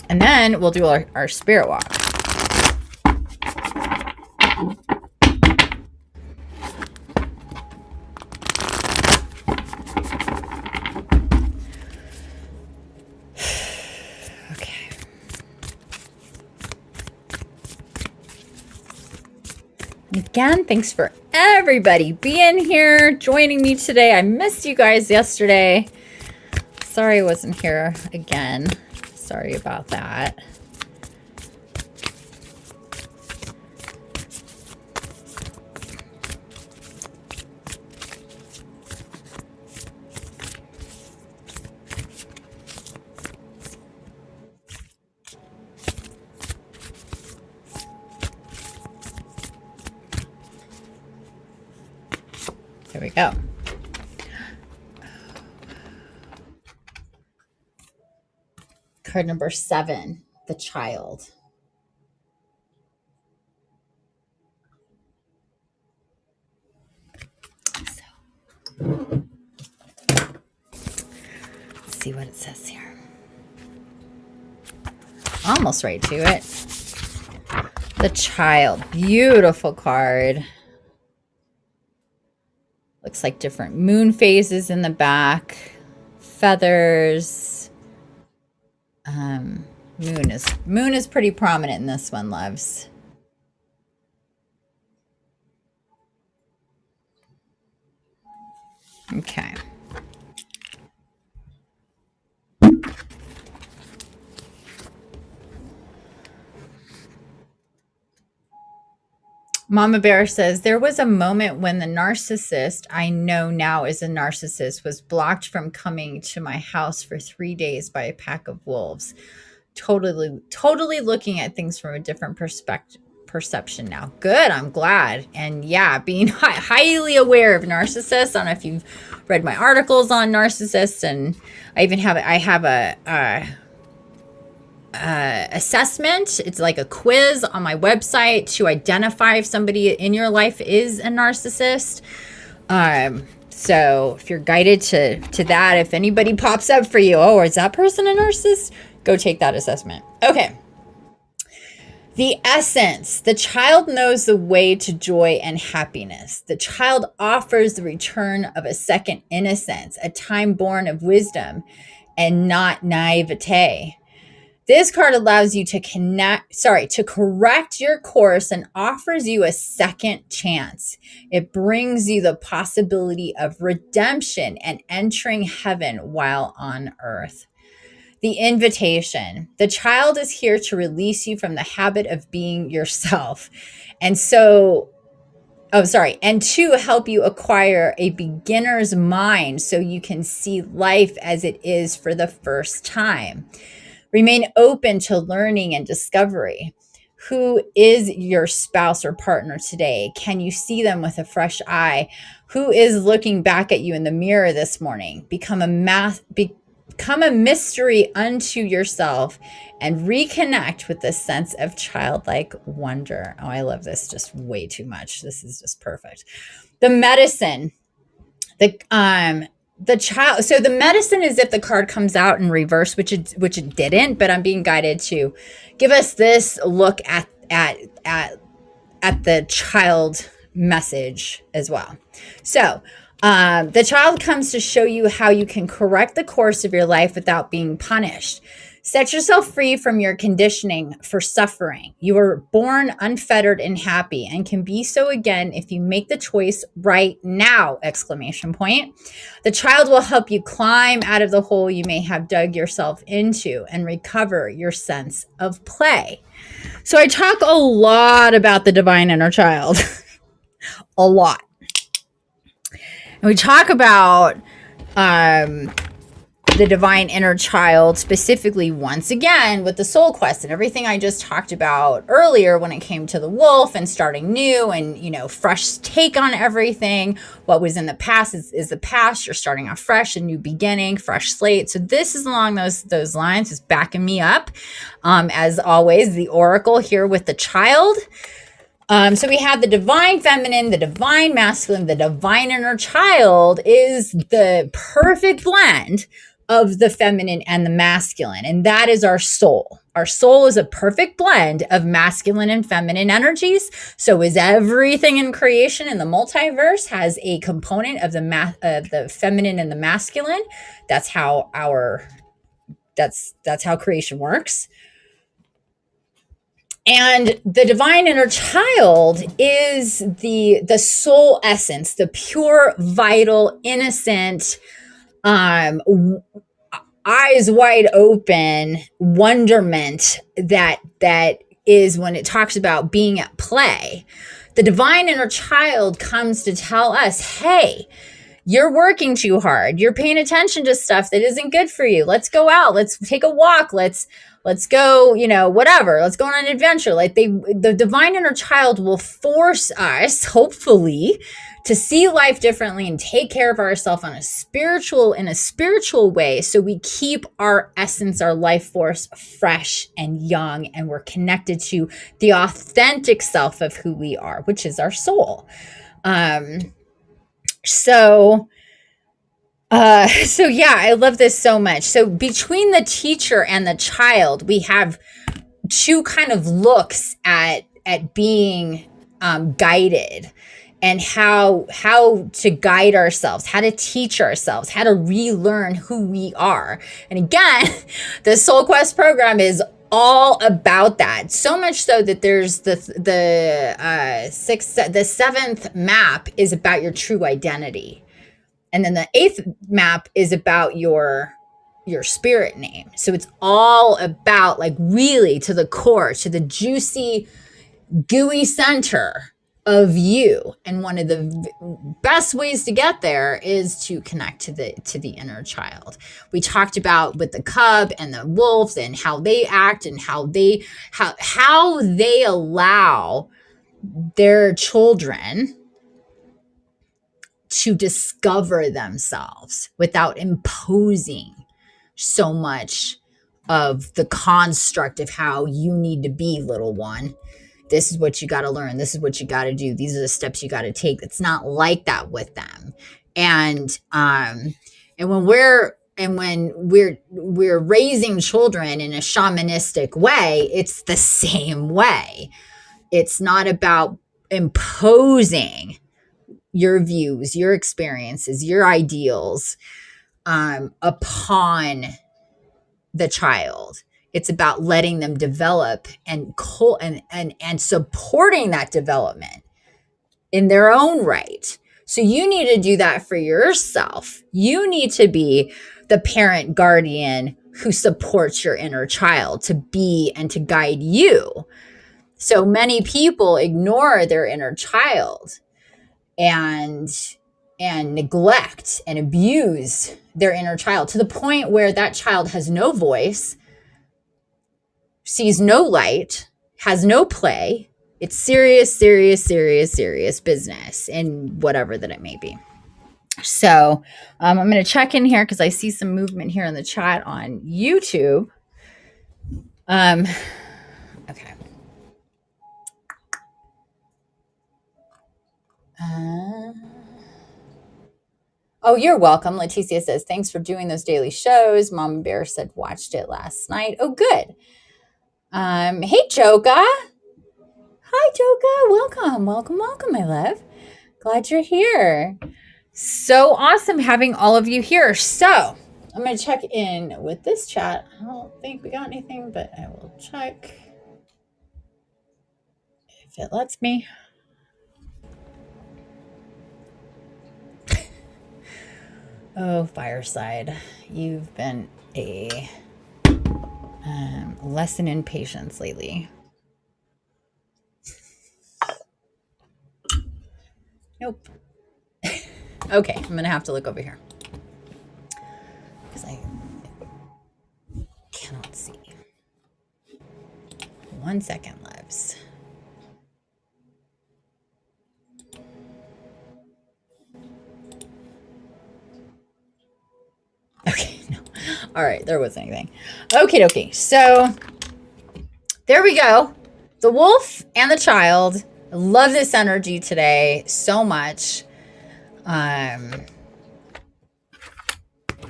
And then we'll do our spirit walk. Okay. Again, thanks for everybody being here, joining me today. I missed you guys yesterday. Sorry I wasn't here again. Sorry about that. There we go. Card number 7, the child. So, let's see what it says here. Almost right to it. The child. Beautiful card. Looks like different moon phases in the back. Feathers. Moon is pretty prominent in this one, loves. Okay. Mama Bear says, there was a moment when the narcissist I know now is a narcissist was blocked from coming to my house for 3 days by a pack of wolves. Totally looking at things from a different perception now. Good, I'm glad. And yeah, being highly aware of narcissists. I don't know if you've read my articles on narcissists, and I have a assessment. It's like a quiz on my website to identify if somebody in your life is a narcissist. So if you're guided to that, if anybody pops up for you, oh, is that person a narcissist? Go take that assessment. Okay. The essence. The child knows the way to joy and happiness. The child offers the return of a second innocence, a time born of wisdom and not naivete. This card allows you to correct your course and offers you a second chance. It brings you the possibility of redemption and entering heaven while on earth. The invitation. The child is here to release you from the habit of being yourself. And to help you acquire a beginner's mind so you can see life as it is for the first time. Remain open to learning and discovery. Who is your spouse or partner today? Can you see them with a fresh eye? Who is looking back at you in the mirror this morning? Become a mystery unto yourself and reconnect with the sense of childlike wonder. Oh, I love this just way too much. This is just perfect. The medicine. The child, so the medicine is if the card comes out in reverse, which it didn't, but I'm being guided to give us this look at the child message as well. So the child comes to show you how you can correct the course of your life without being punished. Set yourself free from your conditioning for suffering. You were born unfettered and happy and can be so again if you make the choice right now! Exclamation point. The child will help you climb out of the hole you may have dug yourself into and recover your sense of play. So I talk a lot about the divine inner child. A lot. And we talk about the divine inner child specifically once again with the soul quest and everything I just talked about earlier when it came to the wolf and starting new and, you know, fresh take on everything. What was in the past is the past. You're starting off fresh, a new beginning, fresh slate. So this is along those lines. It's backing me up. As always, the oracle here with the child. So we have the divine feminine, the divine masculine, the divine inner child is the perfect blend of the feminine and the masculine. And that is our soul. Our soul is a perfect blend of masculine and feminine energies. So is everything in creation in the multiverse has a component of the feminine and the masculine. That's how that's how creation works. And the divine inner child is the soul essence, the pure, vital, innocent, eyes wide open wonderment that is when it talks about being at play. The divine inner child comes to tell us, hey, you're working too hard. You're paying attention to stuff that isn't good for you. Let's go out. Let's take a walk. Let's go, you know, whatever. Let's go on an adventure. Like the divine inner child will force us, hopefully, to see life differently and take care of ourselves in a spiritual way. So we keep our essence, our life force fresh and young, and we're connected to the authentic self of who we are, which is our soul. So yeah, I love this so much. So between the teacher and the child, we have two kind of looks at being guided and how to guide ourselves, how to teach ourselves, how to relearn who we are. And again, the Soul Quest program is all about that. So much so that there's the seventh map is about your true identity. And then the eighth map is about your spirit name. So it's all about, like, really to the core, to the juicy, gooey center of you. And one of the best ways to get there is to connect to the inner child. We talked about with the cub and the wolves and how they act and how they allow their children to discover themselves without imposing so much of the construct of how you need to be, little one. This is what you got to learn. This is what you got to do. These are the steps you got to take. It's not like that with them. And when we're raising children in a shamanistic way, it's the same way. It's not about imposing your views, your experiences, your ideals upon the child. It's about letting them develop and supporting that development in their own right. So you need to do that for yourself. You need to be the parent guardian who supports your inner child to be and to guide you. So many people ignore their inner child and neglect and abuse their inner child to the point where that child has no voice, sees no light, has no play. It's serious business in whatever that it may be. So I'm going to check in here because I see some movement here in the chat on YouTube. Okay. Oh, you're welcome. Leticia says, thanks for doing those daily shows. Mama Bear said, watched it last night. Oh, good. Hey, Joka. Hi, Joka. Welcome, my love. Glad you're here. So awesome having all of you here. So I'm going to check in with this chat. I don't think we got anything, but I will check if it lets me. Oh, Fireside, you've been a lesson in patience lately. Nope. Okay, I'm going to have to look over here because I cannot see. 1 second, lives. Okay, no. All right, there wasn't anything. Okay. So there we go. The wolf and the child. I love this energy today so much. And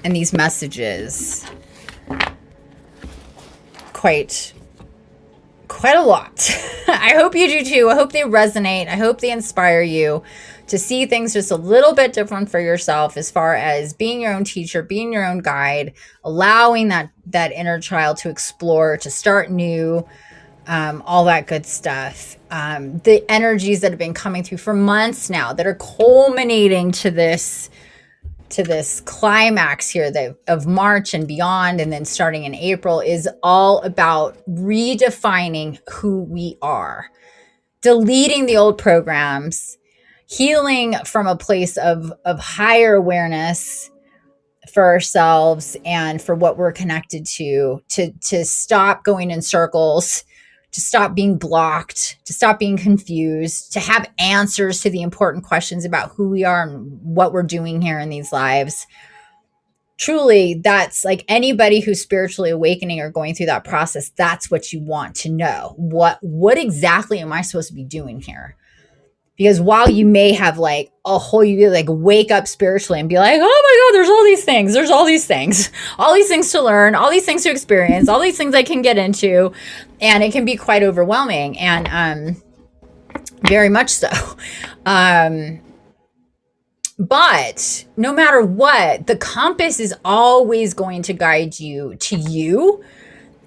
these messages quite a lot. I hope you do too. I hope they resonate. I hope they inspire you to see things just a little bit different for yourself, as far as being your own teacher, being your own guide, allowing that inner child to explore, to start new, all that good stuff. The energies that have been coming through for months now that are culminating to this climax here of March and beyond, and then starting in April, is all about redefining who we are, deleting the old programs, healing from a place of higher awareness for ourselves and for what we're connected to stop going in circles, to stop being blocked, to stop being confused, to have answers to the important questions about who we are and what we're doing here in these lives. Truly, that's like anybody who's spiritually awakening or going through that process, that's what you want to know. What exactly am I supposed to be doing here? Because while you may have like a whole, you like wake up spiritually and be like, oh my God, there's all these things to learn, all these things to experience, all these things I can get into. And it can be quite overwhelming, and very much so. But no matter what, the compass is always going to guide you to you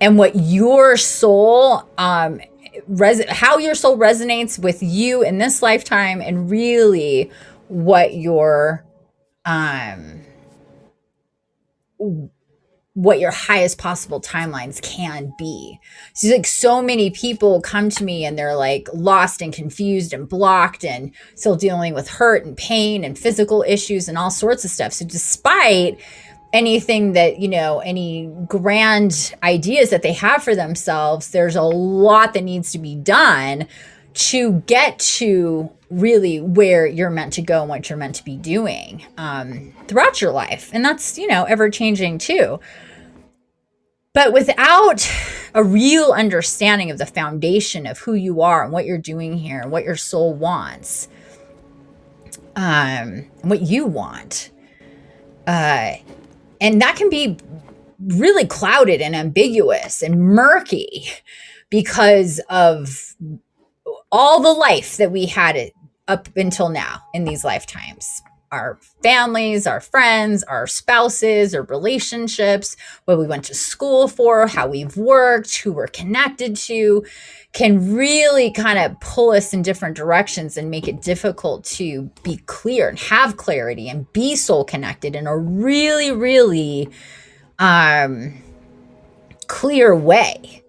and what your soul, how your soul resonates with you in this lifetime, and really what your highest possible timelines can be. So like so many people come to me and they're like lost and confused and blocked and still dealing with hurt and pain and physical issues and all sorts of stuff. So despite anything that, any grand ideas that they have for themselves, there's a lot that needs to be done to get to really where you're meant to go and what you're meant to be doing throughout your life. And that's, ever changing too. But without a real understanding of the foundation of who you are and what you're doing here and what your soul wants, and what you want, and that can be really clouded and ambiguous and murky because of all the life that we had up until now in these lifetimes. Our families, our friends, our spouses, our relationships, what we went to school for, how we've worked, who we're connected to, can really kind of pull us in different directions and make it difficult to be clear and have clarity and be soul connected in a really, really clear way.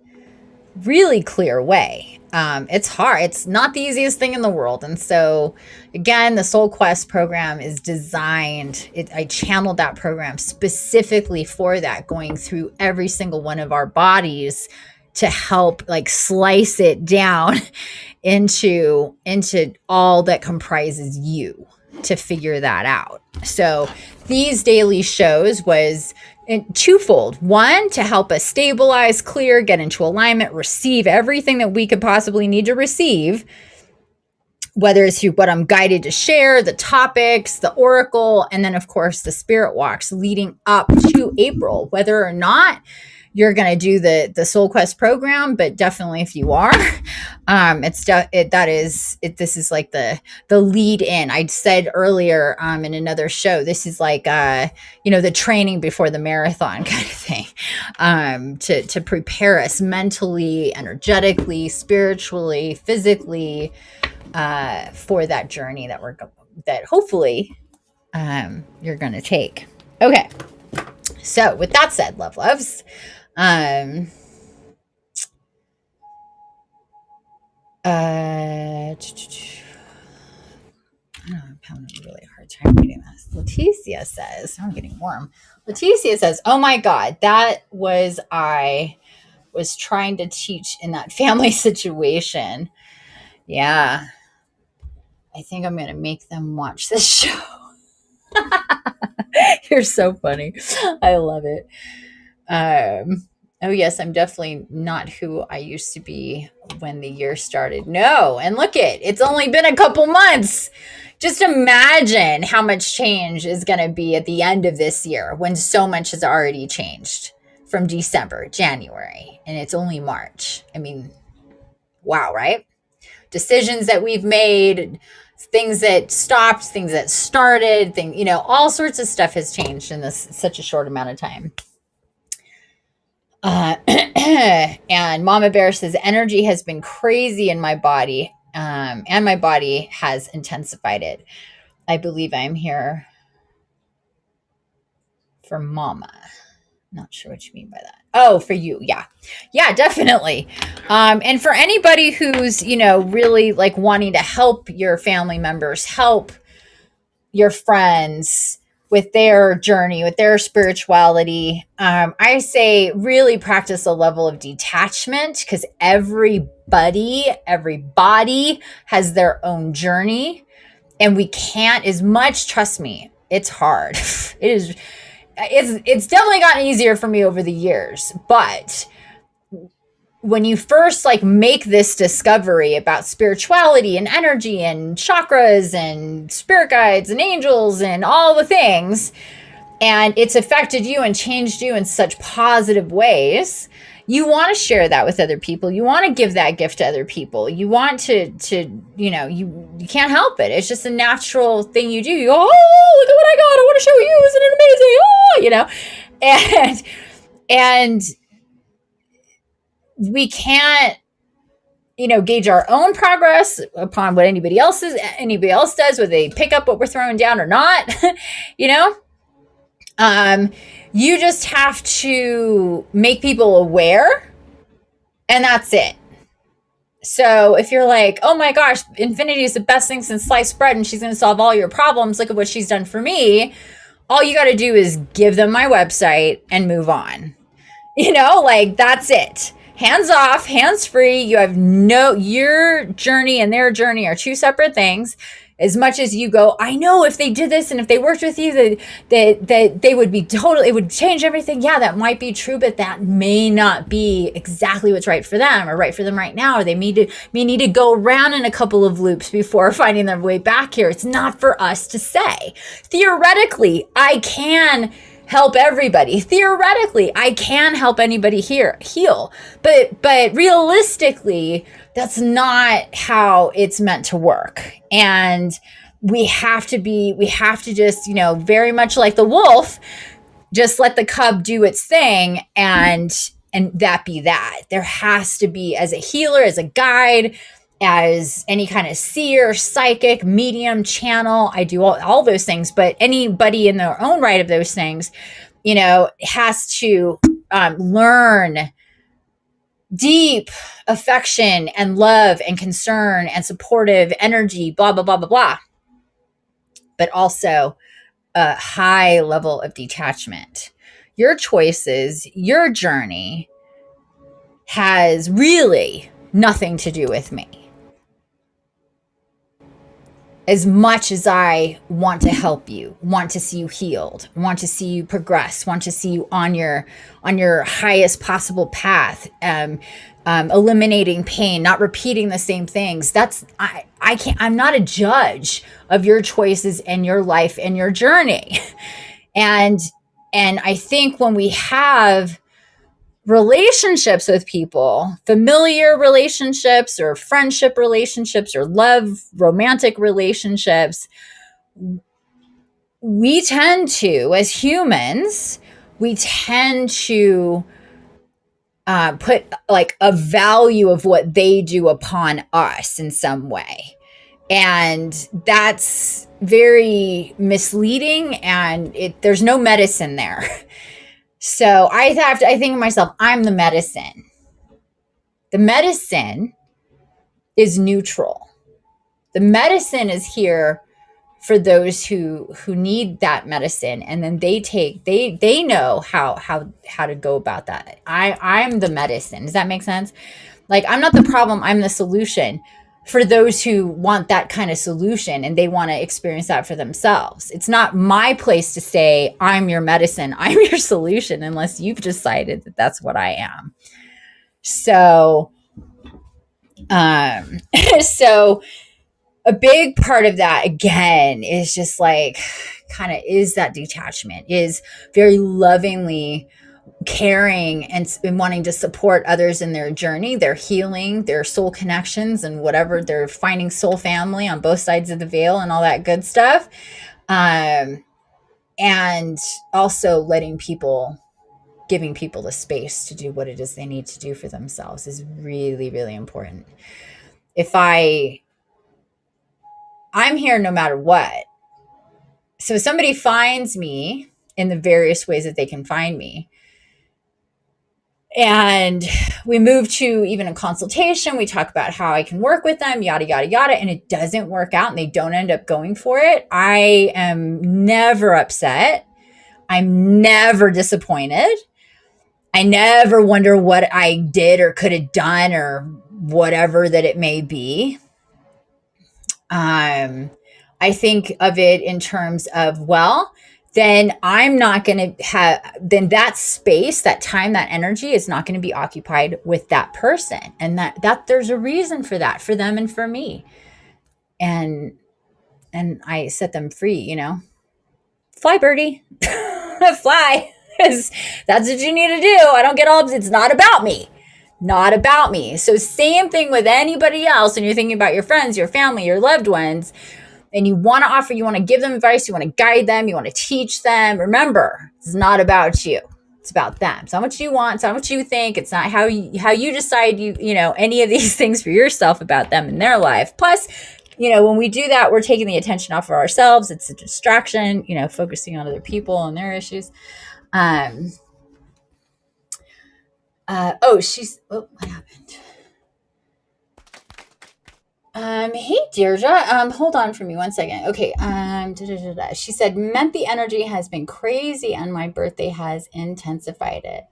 Really clear way. It's hard. It's not the easiest thing in the world. And so again, the Soul Quest program is designed. I channeled that program specifically for that, going through every single one of our bodies to help like slice it down into all that comprises you, to figure that out. So these daily shows was twofold. One, to help us stabilize, clear, get into alignment, receive everything that we could possibly need to receive, whether it's through what I'm guided to share, the topics, the oracle, and then of course the spirit walks leading up to April. Whether or not you're going to do the Soul Quest program, but definitely if you are, this is like the lead in. I said earlier in another show, this is like the training before the marathon kind of thing, to prepare us mentally, energetically, spiritually, physically, for that journey that hopefully you're going to take. Okay. So with that said, loves, I'm having a really hard time reading this. Leticia says, I'm getting warm. Leticia says, oh my God, I was trying to teach in that family situation. Yeah. I think I'm going to make them watch this show. You're so funny. I love it. Oh yes, I'm definitely not who I used to be when the year started. No, and it's only been a couple months. Just imagine how much change is going to be at the end of this year when so much has already changed from December, January, and it's only March. I mean, wow, right? Decisions that we've made, things that stopped, things that started, all sorts of stuff has changed in such a short amount of time. And Mama Bear says energy has been crazy in my body, and my body has intensified it. I believe I'm here for Mama. Not sure what you mean by that. Oh, for you. Yeah, definitely. And for anybody who's, really like wanting to help your family members, help your friends with their journey, with their spirituality, I say really practice a level of detachment, because everybody has their own journey, and we can't as much, trust me, it's hard. It's definitely gotten easier for me over the years, but when you first make this discovery about spirituality and energy and chakras and spirit guides and angels and all the things, and it's affected you and changed you in such positive ways, you want to share that with other people. You want to give that gift to other people. You want to you can't help it. It's just a natural thing you do. You go, oh, look at what I got. I want to show you. Isn't it amazing? Oh, and we can't, gauge our own progress upon what anybody else does, whether they pick up what we're throwing down or not. You just have to make people aware, and that's it. So if you're like, oh my gosh, Infiniti is the best thing since sliced bread and she's going to solve all your problems, look at what she's done for me, all you got to do is give them my website and move on. That's it. Hands off, hands free. You have your journey and their journey are two separate things. As much as you go, I know if they did this and if they worked with you, that they would be it would change everything. Yeah, that might be true, but that may not be exactly what's right for them or right for them right now. Or they may need to go around in a couple of loops before finding their way back here. It's not for us to say. Theoretically, I can help everybody. Theoretically, I can help anybody heal. But realistically, that's not how it's meant to work. And we have to just, very much like the wolf, just let the cub do its thing and that be that. There has to be, as a healer, as a guide, as any kind of seer, psychic, medium, channel, I do all those things, but anybody in their own right of those things, has to learn deep affection and love and concern and supportive energy, blah, blah, blah, blah, blah. But also a high level of detachment. Your choices, your journey has really nothing to do with me. As much as I want to help you, want to see you healed, want to see you progress, want to see you on your highest possible path, eliminating pain, not repeating the same things. I'm not a judge of your choices and your life and your journey. And I think when we have relationships with people, familiar relationships or friendship relationships or love, romantic relationships, we tend to, as humans, we tend to put like a value of what they do upon us in some way. And that's very misleading, and there's no medicine there. So I think to myself, I'm the medicine. The medicine is neutral. The medicine is here for those who need that medicine, and then they know how to go about that. I'm the medicine. Does that make sense? Like, I'm not the problem, I'm the solution for those who want that kind of solution and they want to experience that for themselves. It's not my place to say I'm your medicine, I'm your solution, unless you've decided that that's what I am. So so a big part of that, again, is just like kind of is that detachment, is very lovingly caring and wanting to support others in their journey, their healing, their soul connections, and whatever they're finding, soul family on both sides of the veil and all that good stuff. And also giving people the space to do what it is they need to do for themselves is really, really important. I'm here no matter what. So if somebody finds me in the various ways that they can find me, and we move to even a consultation, we talk about how I can work with them, yada, yada, yada, and it doesn't work out and they don't end up going for it, I am never upset. I'm never disappointed. I never wonder what I did or could have done or whatever that it may be. I think of it in terms of, well, then I'm not going to have, then that space, that time, that energy is not going to be occupied with that person. And that there's a reason for that, for them and for me. And I set them free, fly, birdie, fly. That's what you need to do. I don't get all, it's not about me. Not about me. So same thing with anybody else. And you're thinking about your friends, your family, your loved ones, and you want to give them advice, you want to guide them, you want to teach them. Remember, it's not about you. It's about them. It's not what you want. It's not what you think. It's not how you decide any of these things for yourself about them in their life. Plus, when we do that, we're taking the attention off of ourselves. It's a distraction, focusing on other people and their issues. What happened? Hey Deirdre, hold on for me 1 second. Okay. She said, meant the energy has been crazy and my birthday has intensified it.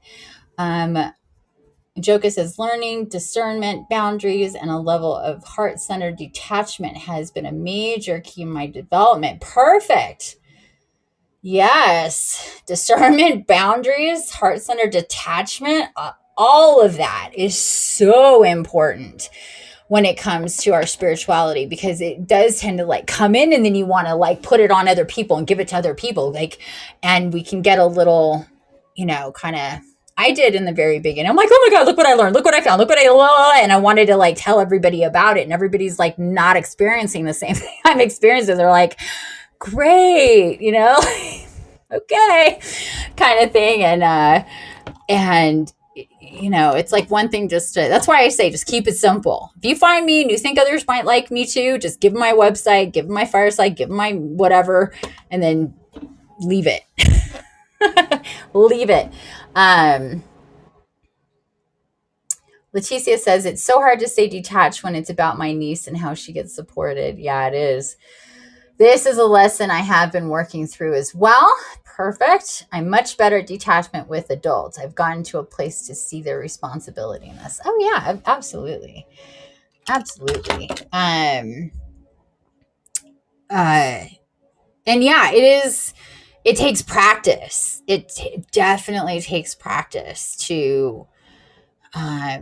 Joka says, learning, discernment, boundaries, and a level of heart-centered detachment has been a major key in my development. Perfect. Yes. Discernment, boundaries, heart-centered detachment, all of that is so important when it comes to our spirituality, because it does tend to come in and then you want to put it on other people and give it to other people. And we can get a little, kind of, I did in the very beginning. I'm like, oh my God, look what I learned. Look what I found. Look what and I wanted to tell everybody about it, and everybody's not experiencing the same thing I'm experiencing. They're like, great, okay, kind of thing. And it's one thing that's why I say, just keep it simple. If you find me and you think others might like me too, just give them my website, give them my Fireside, give them my whatever, and then leave it. Leave it. Leticia says, it's so hard to stay detached when it's about my niece and how she gets supported. Yeah, it is. This is a lesson I have been working through as well. Perfect. I'm much better at detachment with adults. I've gotten to a place to see their responsibility in this. Oh yeah, absolutely. Absolutely. And yeah, it takes practice. It definitely takes practice to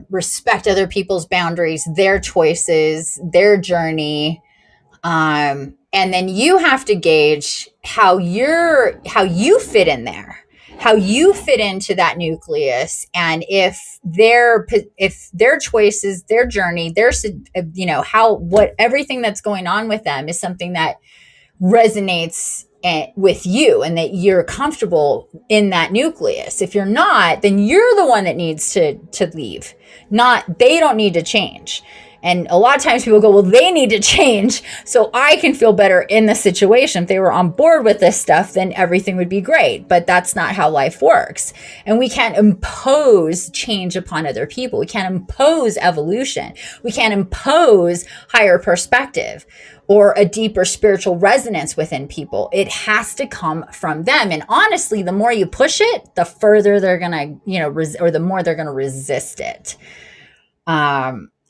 respect other people's boundaries, their choices, their journey. And then you have to gauge how you fit in there, how you fit into that nucleus, and if their choices, their journey, their, how, what, everything that's going on with them is something that resonates with you and that you're comfortable in that nucleus. If you're not, then you're the one that needs to leave. Not, they don't need to change. And a lot of times people go, well, they need to change so I can feel better in the situation. If they were on board with this stuff, then everything would be great. But that's not how life works. And we can't impose change upon other people. We can't impose evolution. We can't impose higher perspective or a deeper spiritual resonance within people. It has to come from them. And honestly, the more you push it, the further they're going to, or the more they're going to resist it.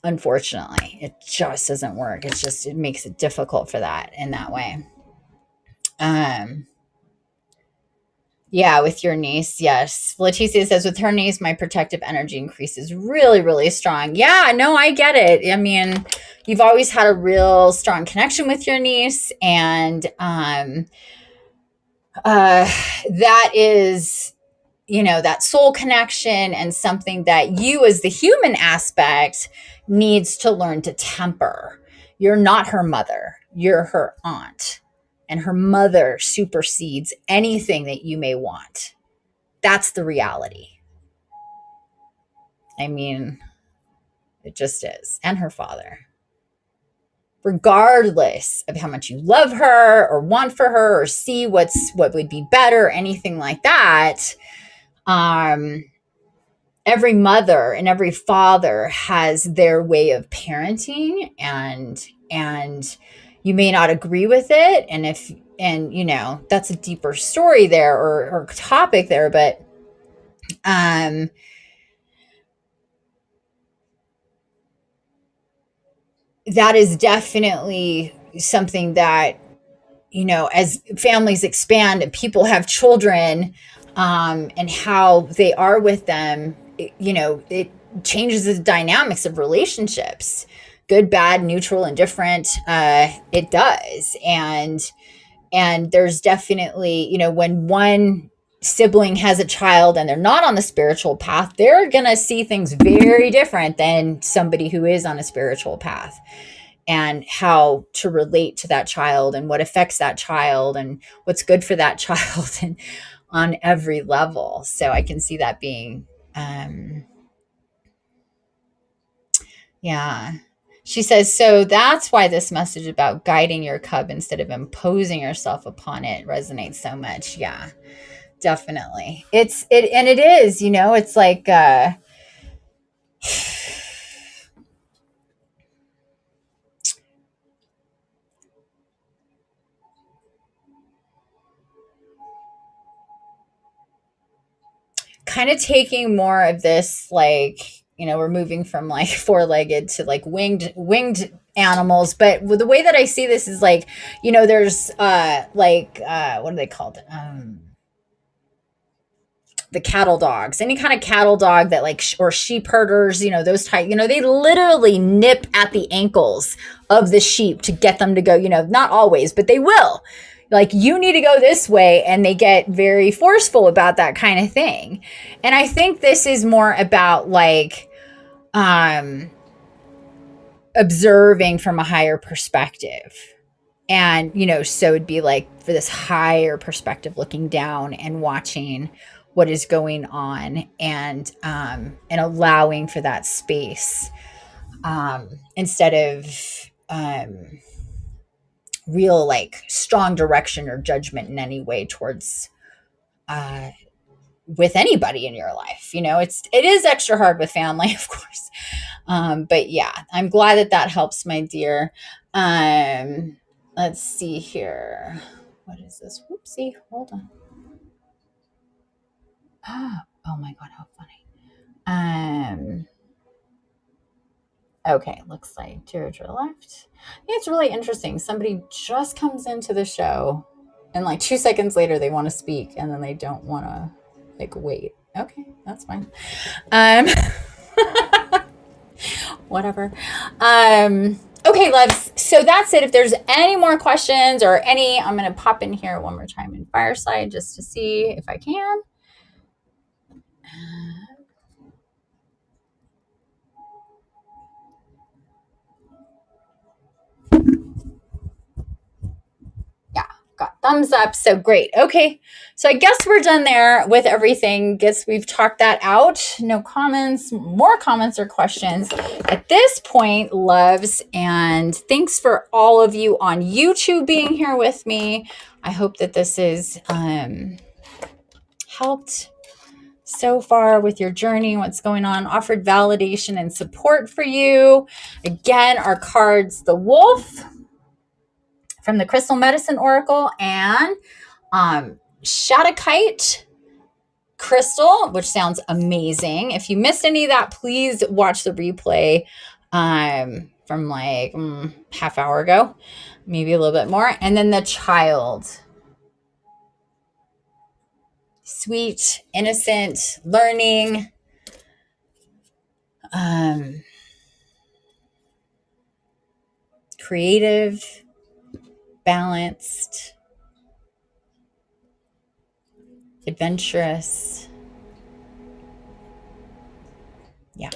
Unfortunately, it just doesn't work. It makes it difficult for that in that way. Yeah, with your niece, yes. Leticia says, with her niece, my protective energy increases really, really strong. Yeah, no, I get it. I mean, you've always had a real strong connection with your niece, and that is, that soul connection, and something that you as the human aspect needs to learn to temper. You're not her mother. You're her aunt. And her mother supersedes anything that you may want. That's the reality. I mean, it just is. And her father. Regardless of how much you love her or want for her or see what would be better, anything like that, every mother and every father has their way of parenting, and you may not agree with it. And that's a deeper story there, or topic there, but that is definitely something that, as families expand and people have children, and how they are with them, it changes the dynamics of relationships, good, bad, neutral, indifferent. It does. And there's definitely, when one sibling has a child and they're not on the spiritual path, they're going to see things very different than somebody who is on a spiritual path, and how to relate to that child and what affects that child and what's good for that child, and on every level. So I can see that being, yeah. She says, so that's why this message about guiding your cub instead of imposing yourself upon it resonates so much. Yeah, definitely. And it is, it's like, kind of taking more of this, like, we're moving from like four-legged to like winged animals. But the way that I see this is like, there's what are they called? The cattle dogs, any kind of cattle dog that like, or sheep herders, those type, they literally nip at the ankles of the sheep to get them to go, not always, but they will. Like, you need to go this way, and they get very forceful about that kind of thing. And I think this is more about like observing from a higher perspective. And, so it'd be like for this higher perspective, looking down and watching what is going on, and allowing for that space, instead of real like strong direction or judgment in any way towards with anybody in your life. It is extra hard with family, of course. But yeah, I'm glad that helps, my dear. Let's see here. What is this? Whoopsie. Hold on. Oh my God, how funny. Okay, looks like Deirdre left. It's really interesting. Somebody just comes into the show, and like 2 seconds later they want to speak, and then they don't want to like wait. Okay, that's fine. Whatever. Okay, loves. So that's it. If there's any more questions or I'm going to pop in here one more time in Fireside just to see if I can. Yeah, got thumbs up. So great. Okay. So I guess we're done there with everything. Guess we've talked that out. No comments, more comments or questions at this point, loves. And thanks for all of you on YouTube being here with me. I hope that this is helped so far with your journey, what's going on, offered validation and support for you. Again, our cards, the Wolf from the Crystal Medicine Oracle and Shatakite Crystal, which sounds amazing. If you missed any of that, please watch the replay from like half hour ago, maybe a little bit more. And then the Child. Sweet, innocent, learning, creative, balanced, adventurous. Yeah.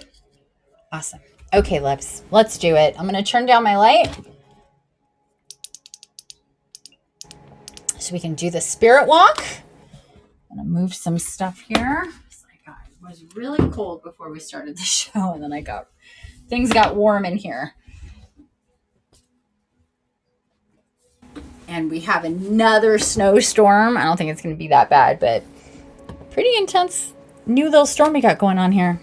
Awesome. Okay, let's do it. I'm going to turn down my light so we can do the spirit walk. I'm going to move some stuff here. It was really cold before we started the show, and then things got warm in here. And we have another snowstorm. I don't think it's going to be that bad, but pretty intense new little storm we got going on here.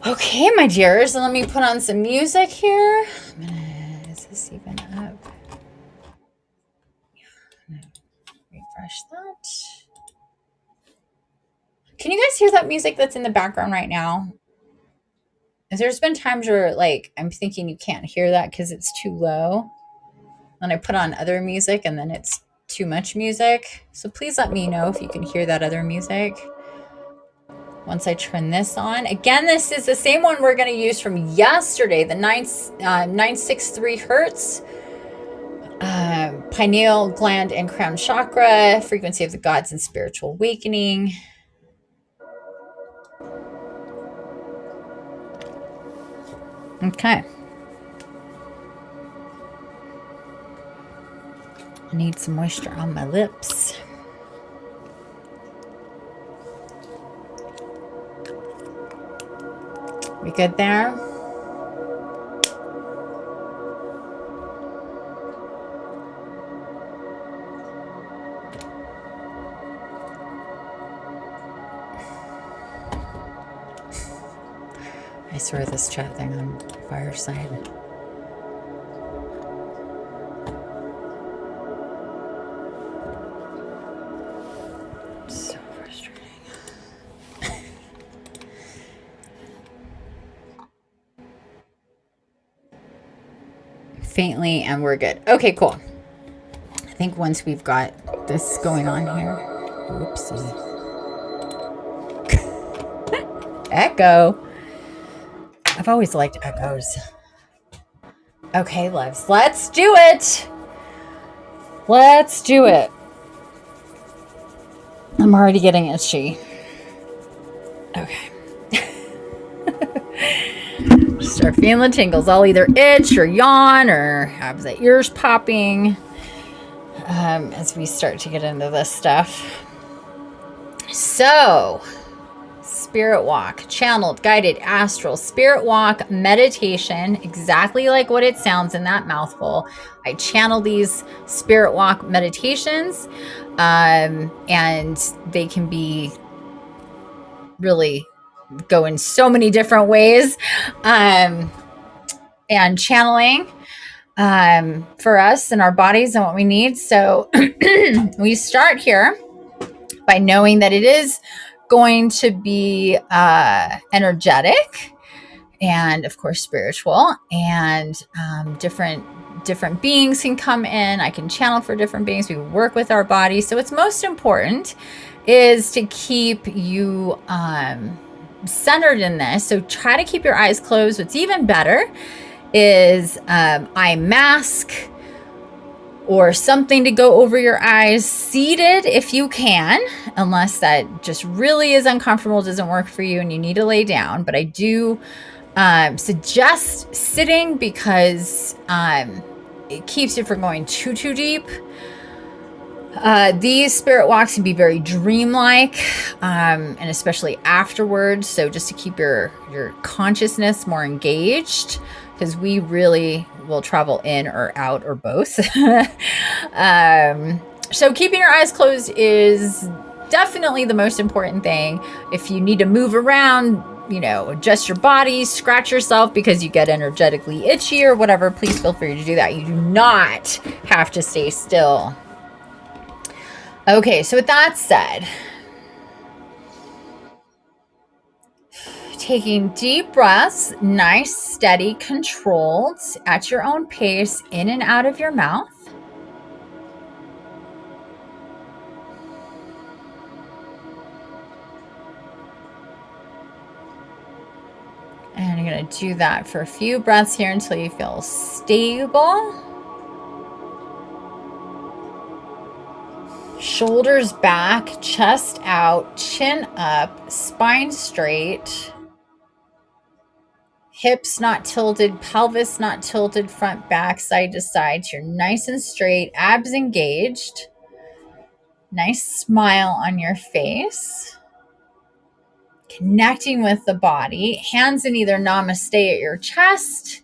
Okay, my dears, let me put on some music here. Is this even up? Refresh that. Can you guys hear that music that's in the background right now? There's been times where like I'm thinking you can't hear that because it's too low. And I put on other music and then it's too much music. So please let me know if you can hear that other music. Once I turn this on. Again, this is the same one we're going to use from yesterday, the 963 hertz, pineal gland and crown chakra, frequency of the gods and spiritual awakening. Okay. I need some moisture on my lips. We good there? I swear this chat thing on Fireside. So frustrating. Faintly, and we're good. Okay, cool. I think once we've got this going on here. Oopsie. Echo. I've always liked echoes. Okay, loves. Let's do it. Let's do it. I'm already getting itchy. Okay. Start feeling the tingles. I'll either itch or yawn or have the ears popping as we start to get into this stuff. So, spirit walk, channeled, guided, astral, spirit walk, meditation, exactly like what it sounds in that mouthful. I channel these spirit walk meditations, and they can be really go in so many different ways. And channeling for us and our bodies and what we need. So we start here by knowing that it is going to be energetic and of course spiritual, and different beings can come in. I can channel for different beings. We work with our body. So what's most important is to keep you centered in this. So try to keep your eyes closed. What's even better is eye mask or something to go over your eyes, seated if you can, unless that just really is uncomfortable, doesn't work for you and you need to lay down. But I do suggest sitting because it keeps you from going too deep. These spirit walks can be very dreamlike, and especially afterwards. So just to keep your consciousness more engaged, because we really will travel in or out or both. So keeping your eyes closed is definitely the most important thing. If you need to move around, adjust your body, scratch yourself because you get energetically itchy or whatever, please feel free to do that. You do not have to stay still. Okay, so with that said, taking deep breaths, nice, steady, controlled, at your own pace, in and out of your mouth. And I'm going to do that for a few breaths here until you feel stable. Shoulders back, chest out, chin up, spine straight. Hips not tilted, pelvis not tilted, front, back, side to side. So you're nice and straight, abs engaged. Nice smile on your face. Connecting with the body. Hands in either namaste at your chest.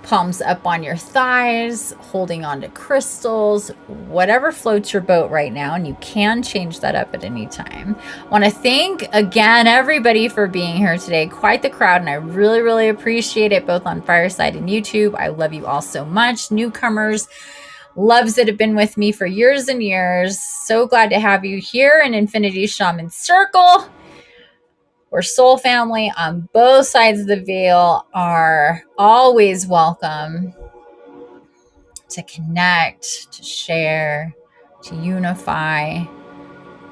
Palms up on your thighs, holding on to crystals, whatever floats your boat right now, and you can change that up at any time. I want to thank again everybody for being here today. Quite the crowd, and I really appreciate it, both on Fireside and YouTube. I love you all so much. Newcomers, loves that have been with me for years and years. So glad to have you here in Infiniti Shaman Circle. Or soul family on both sides of the veil are always welcome to connect, to share, to unify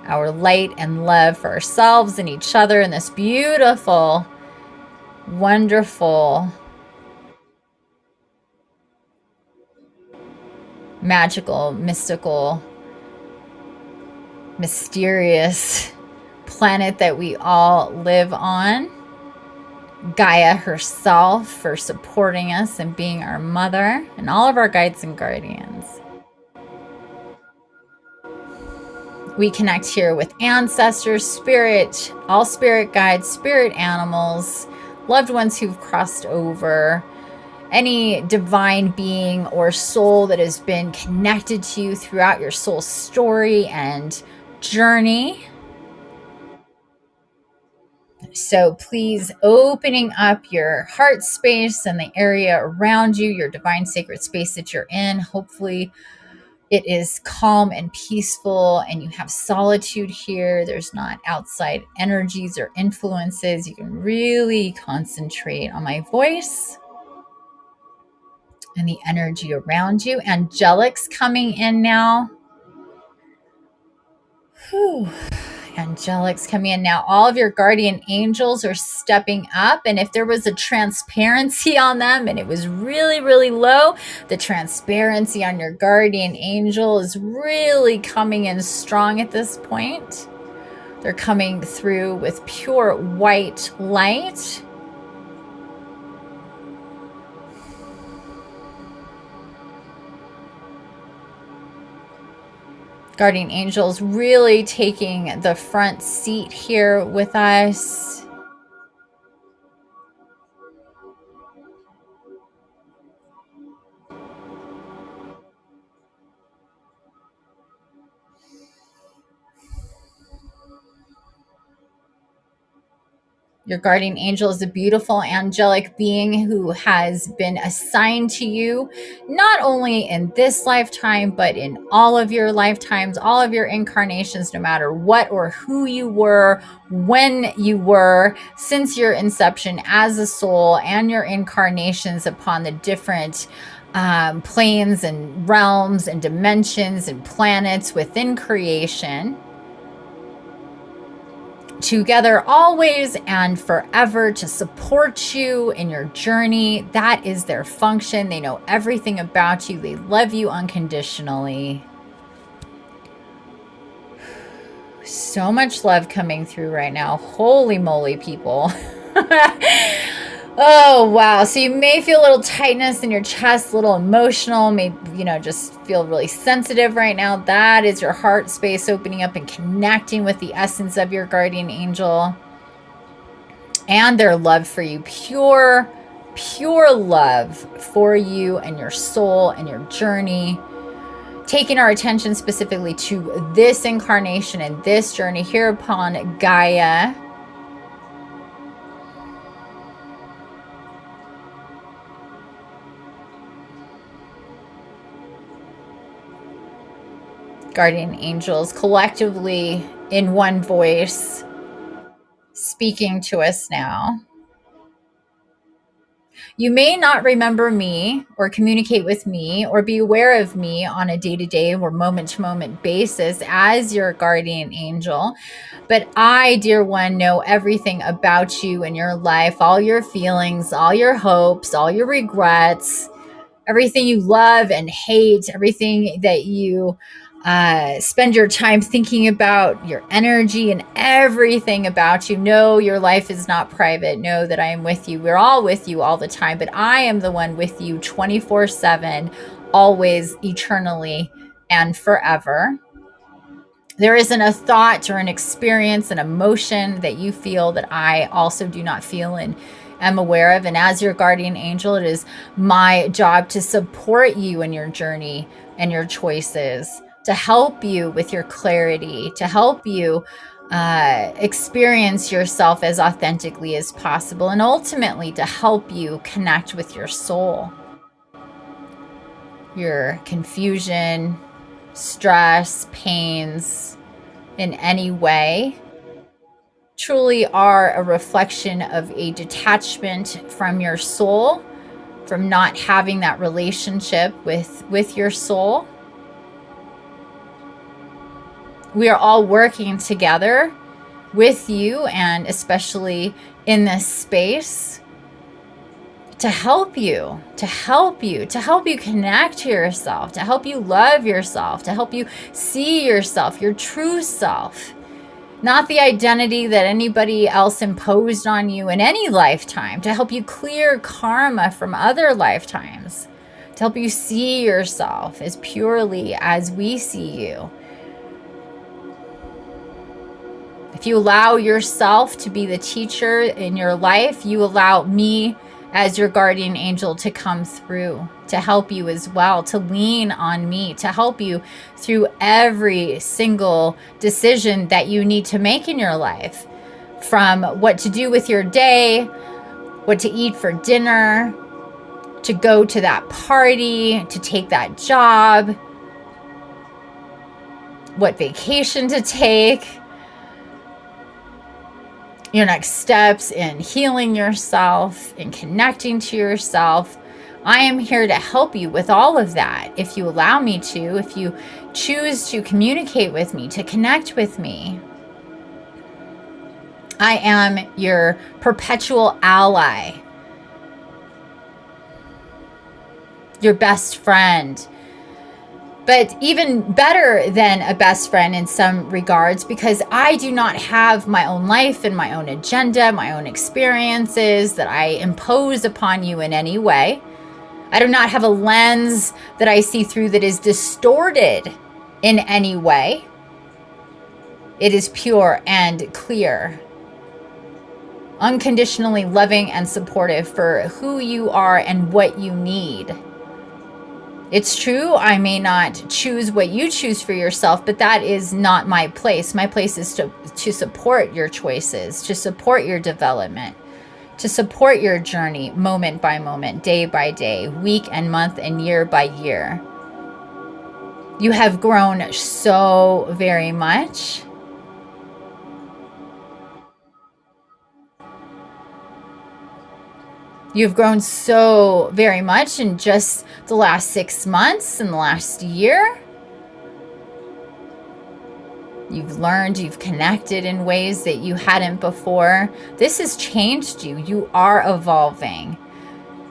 our light and love for ourselves and each other in this beautiful, wonderful, magical, mystical, mysterious planet that we all live on. Gaia herself for supporting us and being our mother, and all of our guides and guardians. We connect here with ancestors, spirit, all spirit guides, spirit animals, loved ones who've crossed over, any divine being or soul that has been connected to you throughout your soul story and journey. So please, opening up your heart space and the area around you, your divine sacred space that you're in. Hopefully it is calm and peaceful and you have solitude here. There's not outside energies or influences. You can really concentrate on my voice and the energy around you. Angelics coming in now. Whew. Angelics coming in now. All of your guardian angels are stepping up, and if there was a transparency on them and it was really low, the transparency on your guardian angel is really coming in strong at this point. They're coming through with pure white light. Guardian angels really taking the front seat here with us. Your guardian angel is a beautiful angelic being who has been assigned to you, not only in this lifetime, but in all of your lifetimes, all of your incarnations, no matter what or who you were, when you were, since your inception as a soul, and your incarnations upon the different planes and realms and dimensions and planets within creation. together always and forever to support you in your journey. That is their function. They know everything about you. They love you unconditionally. So much love coming through right now. Holy moly, people. Oh, wow. So you may feel a little tightness in your chest, a little emotional, maybe, just feel really sensitive right now. That is your heart space opening up and connecting with the essence of your guardian angel and their love for you. Pure love for you and your soul and your journey. Taking our attention specifically to this incarnation and this journey here upon Gaia. Guardian angels collectively in one voice speaking to us now. You may not remember me or communicate with me or be aware of me on a day-to-day or moment-to-moment basis as your guardian angel, but I, dear one, know everything about you and your life, all your feelings, all your hopes, all your regrets, everything you love and hate, everything that you spend your time thinking about, your energy and everything about you. No, your life is not private. Know that I am with you. We're all with you all the time, but I am the one with you 24/7, always, eternally, and forever. There isn't a thought or an experience, an emotion that you feel that I also do not feel and am aware of. And as your guardian angel, it is my job to support you in your journey and your choices, to help you with your clarity, to help you experience yourself as authentically as possible, and ultimately to help you connect with your soul, your confusion, stress, pains in any way truly are a reflection of a detachment from your soul, from not having that relationship with your soul. We are all working together with you, and especially in this space, to help you connect to yourself, to help you love yourself, to help you see yourself, your true self, not the identity that anybody else imposed on you in any lifetime, to help you clear karma from other lifetimes, to help you see yourself as purely as we see you. If you allow yourself to be the teacher in your life, you allow me as your guardian angel to come through, to help you as well, to lean on me, to help you through every single decision that you need to make in your life, from what to do with your day, what to eat for dinner, to go to that party, to take that job, what vacation to take, your next steps in healing yourself, in connecting to yourself. I am here to help you with all of that. If you allow me to, if you choose to communicate with me, to connect with me, I am your perpetual ally, your best friend. But even better than a best friend in some regards, because I do not have my own life and my own agenda, my own experiences that I impose upon you in any way. I do not have a lens that I see through that is distorted in any way. It is pure and clear, unconditionally loving and supportive for who you are and what you need. It's true, I may not choose what you choose for yourself, but that is not my place. My place is to support your choices, to support your development, to support your journey moment by moment, day by day, week and month and year by year. You have grown so very much. You've grown so very much in just the last 6 months and the last year. You've learned, you've connected in ways that you hadn't before. This has changed you. You are evolving.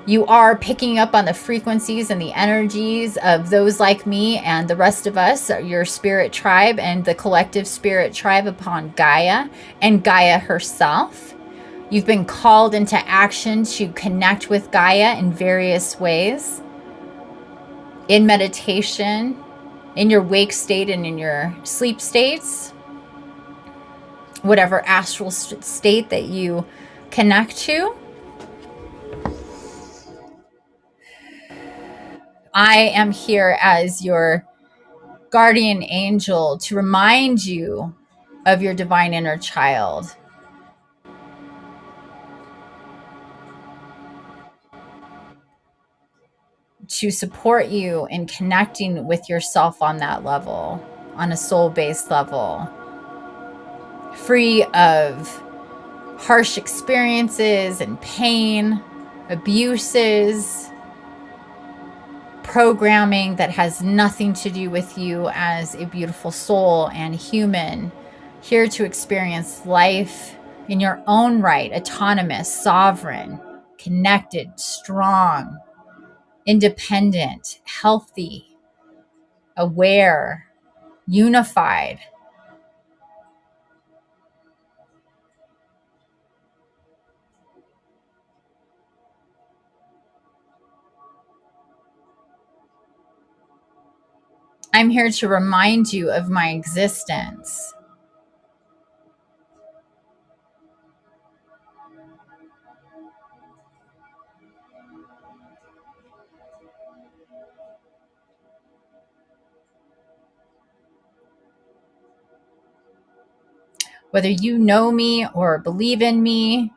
You are picking up on the frequencies and the energies of those like me and the rest of us, your spirit tribe and the collective spirit tribe upon Gaia and Gaia herself. You've been called into action to connect with Gaia in various ways, in meditation, in your wake state and in your sleep states, whatever astral state that you connect to. I am here as your guardian angel to remind you of your divine inner child, to support you in connecting with yourself on that level, on a soul-based level, free of harsh experiences and pain, abuses, programming that has nothing to do with you as a beautiful soul and human, here to experience life in your own right, autonomous, sovereign, connected, strong, independent, healthy, aware, unified. I'm here to remind you of my existence. Whether you know me or believe in me,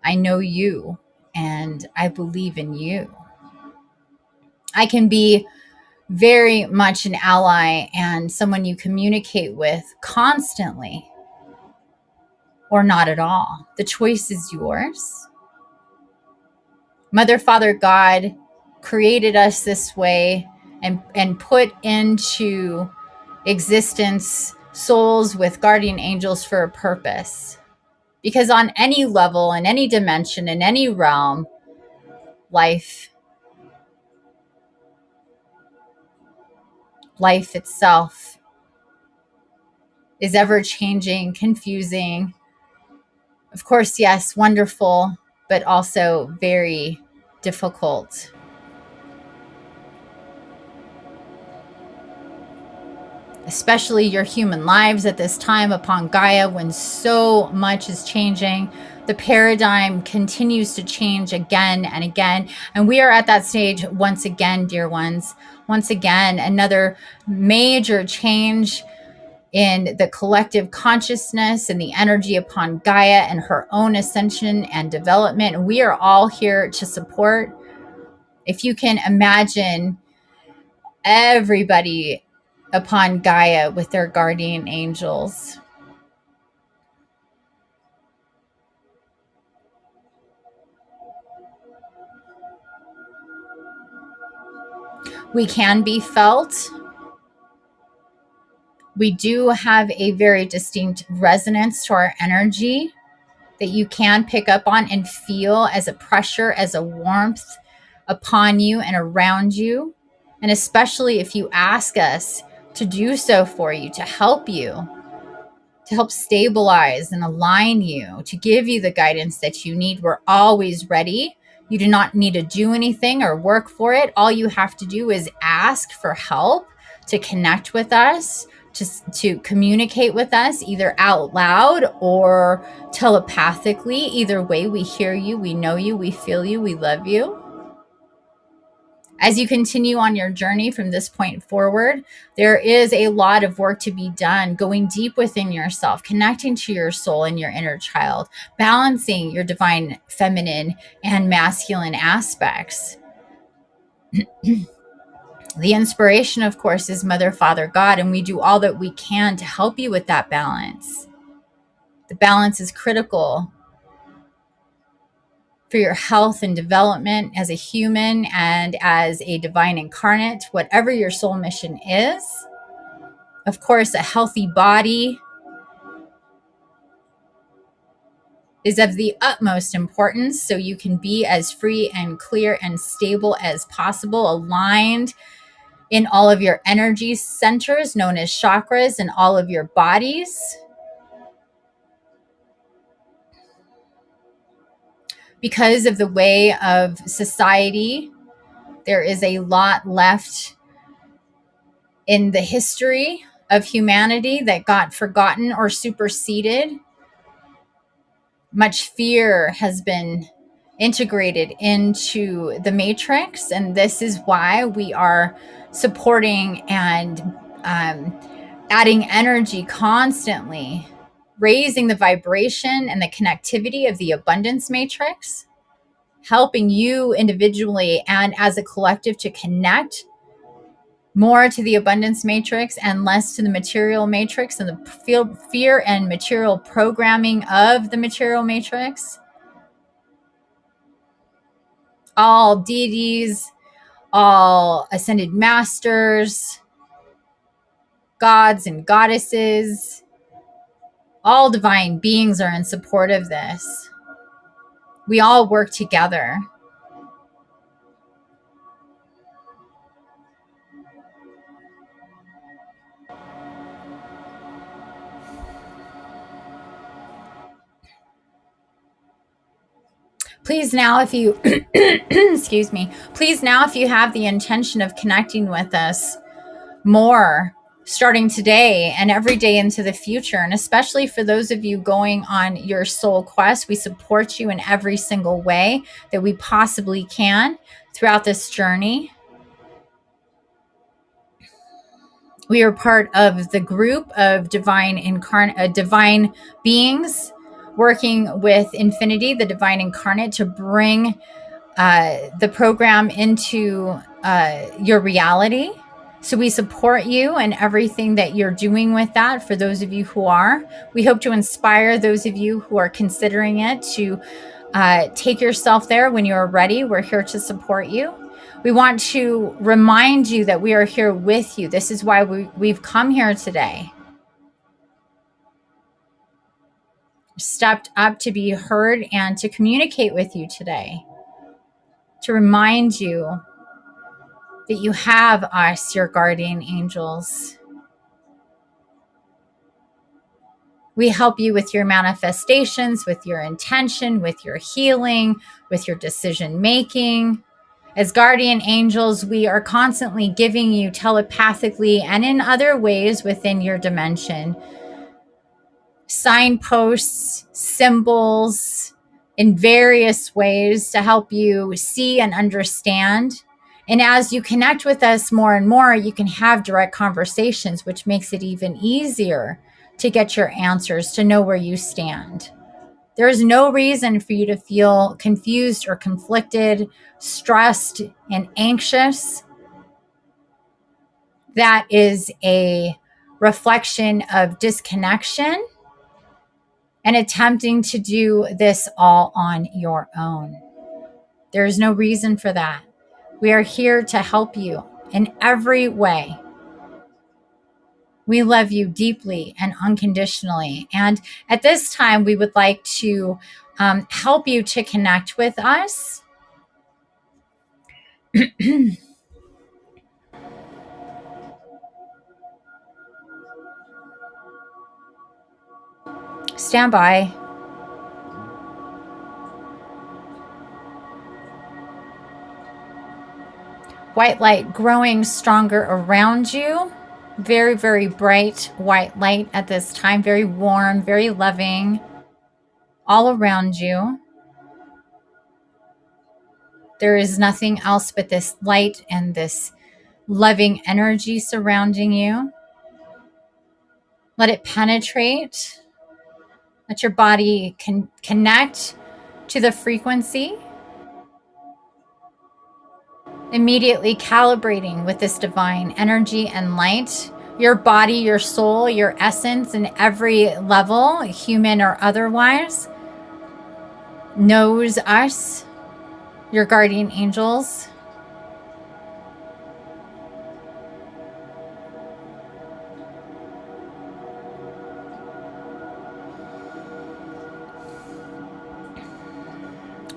I know you and I believe in you. I can be very much an ally and someone you communicate with constantly, or not at all. The choice is yours. Mother, Father, God created us this way and put into existence souls with guardian angels for a purpose. Because on any level, in any dimension, in any realm, life itself is ever changing, confusing. Of course, yes, wonderful, but also very difficult. Especially your human lives at this time upon Gaia, when so much is changing. The paradigm continues to change again and again. And we are at that stage once again, dear ones. Once again, another major change in the collective consciousness and the energy upon Gaia and her own ascension and development. And we are all here to support. If you can imagine everybody upon Gaia with their guardian angels. We can be felt. We do have a very distinct resonance to our energy that you can pick up on and feel as a pressure, as a warmth upon you and around you. And especially if you ask us to do so for you, to help you, to help stabilize and align you, to give you the guidance that you need. We're always ready. You do not need to do anything or work for it. All you have to do is ask for help, to connect with us, to communicate with us, either out loud or telepathically. Either way, we hear you, we know you, we feel you, we love you. As you continue on your journey from this point forward, there is a lot of work to be done, going deep within yourself, connecting to your soul and your inner child, balancing your divine feminine and masculine aspects. The inspiration, of course, is Mother, Father, God, and we do all that we can to help you with that balance. The balance is critical for your health and development as a human and as a divine incarnate, whatever your soul mission is. Of course, a healthy body is of the utmost importance, so you can be as free and clear and stable as possible, aligned in all of your energy centers known as chakras in all of your bodies. Because of the way of society, there is a lot left in the history of humanity that got forgotten or superseded. Much fear has been integrated into the matrix, and this is why we are supporting and adding energy constantly, raising the vibration and the connectivity of the abundance matrix, helping you individually and as a collective to connect more to the abundance matrix and less to the material matrix and the fear and material programming of the material matrix. All deities, all ascended masters, gods and goddesses, all divine beings are in support of this. We all work together. Please now, if you, excuse me, please now, if you have the intention of connecting with us more, starting today and every day into the future, and especially for those of you going on your soul quest, we support you in every single way that we possibly can throughout this journey. We are part of the group of divine beings working with Infiniti, the divine incarnate, to bring the program into your reality. So we support you and everything that you're doing with that. For those of you who are, we hope to inspire those of you who are considering it to take yourself there when you're ready. We're here to support you. We want to remind you that we are here with you. This is why we've come here today. Stepped up to be heard and to communicate with you today. To remind you that you have us, your guardian angels. We help you with your manifestations, with your intention, with your healing, with your decision making. As guardian angels, we are constantly giving you telepathically and in other ways within your dimension signposts, symbols in various ways to help you see and understand. And as you connect with us more and more, you can have direct conversations, which makes it even easier to get your answers, to know where you stand. There is no reason for you to feel confused or conflicted, stressed, and anxious. That is a reflection of disconnection and attempting to do this all on your own. There is no reason for that. We are here to help you in every way. We love you deeply and unconditionally. And at this time, we would like to help you to connect with us. Stand by. White light growing stronger around you. Very, very bright white light at this time. Very warm, very loving all around you. There is nothing else but this light and this loving energy surrounding you. Let it penetrate. Let your body connect to the frequency. Immediately calibrating with this divine energy and light. Your body, your soul, your essence in every level, human or otherwise, knows us, your guardian angels.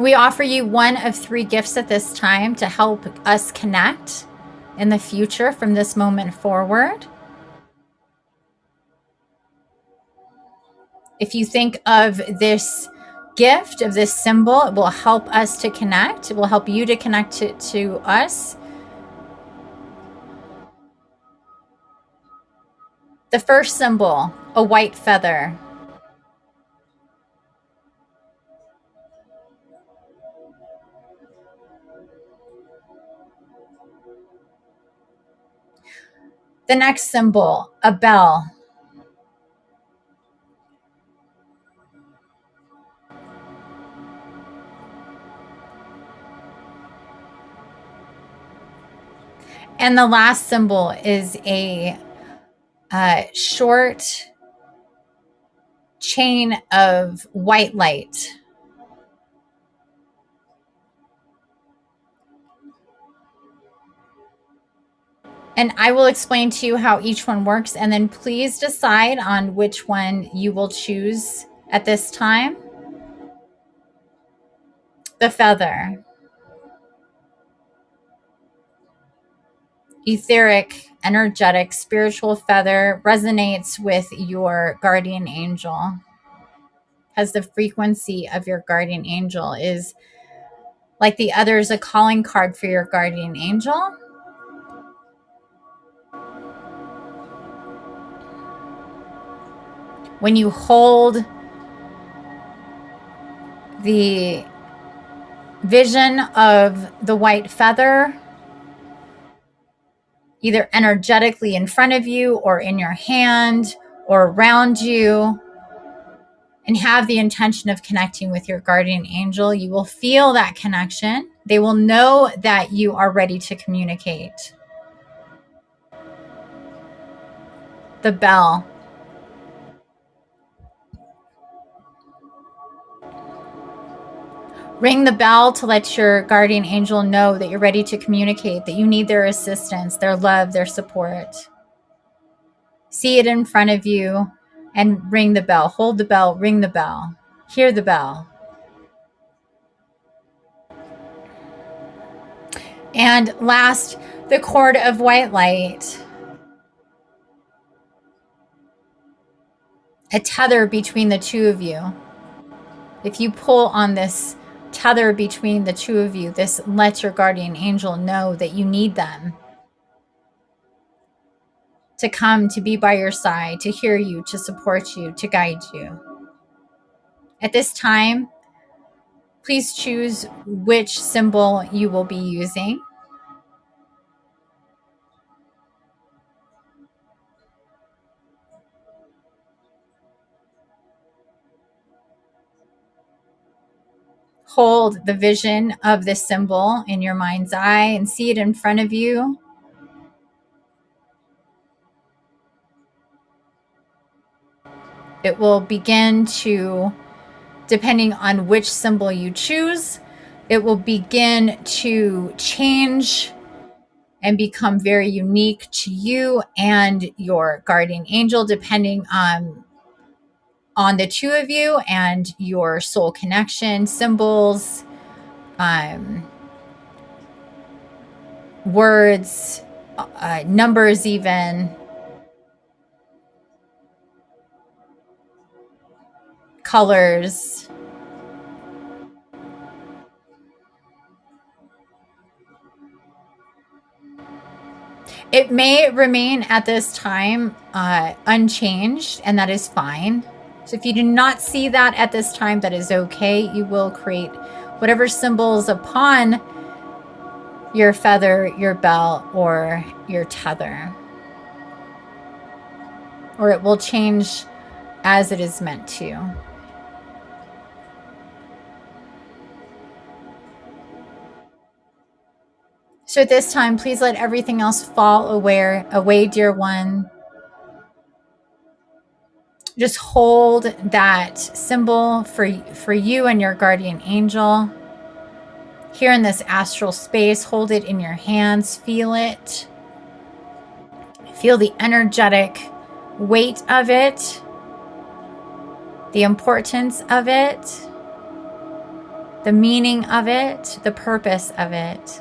We offer you one of 3 gifts at this time to help us connect in the future from this moment forward. If you think of this gift, of this symbol, it will help us to connect. It will help you to connect to us. The first symbol, a white feather. The next symbol, a bell. And the last symbol is a short chain of white light. And I will explain to you how each one works, and then please decide on which one you will choose at this time. The feather. Etheric, energetic, spiritual feather resonates with your guardian angel. Has the frequency of your guardian angel, is like the others a calling card for your guardian angel. When you hold the vision of the white feather, either energetically in front of you or in your hand or around you, and have the intention of connecting with your guardian angel, you will feel that connection. They will know that you are ready to communicate. The bell. Ring the bell to let your guardian angel know that you're ready to communicate, that you need their assistance, their love, their support. See it in front of you and ring the bell. Hold the bell, ring the bell. Hear the bell. And last, the cord of white light. A tether between the two of you. If you pull on this tether between the two of you, this lets your guardian angel know that you need them to come, to be by your side, to hear you, to support you, to guide you. At this time, please choose which symbol you will be using. Hold the vision of this symbol in your mind's eye and see it in front of you. It will begin to, depending on which symbol you choose, it will begin to change and become very unique to you and your guardian angel, depending on the two of you and your soul connection. Symbols, words, numbers, even colors. It may remain at this time unchanged, and that is fine. So if you do not see that at this time, that is okay. You will create whatever symbols upon your feather, your bell, or your tether. Or it will change as it is meant to. So at this time, please let everything else fall away, dear one. Just hold that symbol for you and your guardian angel. Here in this astral space, hold it in your hands, feel it. Feel the energetic weight of it, the importance of it. the meaning of it, the purpose of it.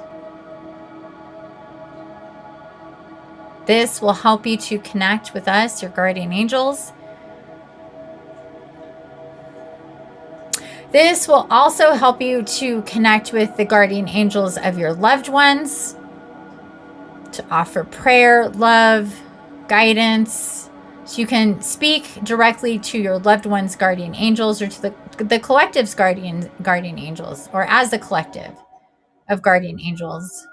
This will help you to connect with us, your guardian angels. This will also help you to connect with the guardian angels of your loved ones, to offer prayer, love, guidance. So you can speak directly to your loved one's guardian angels, or to the collective's guardian angels, or as a collective of guardian angels.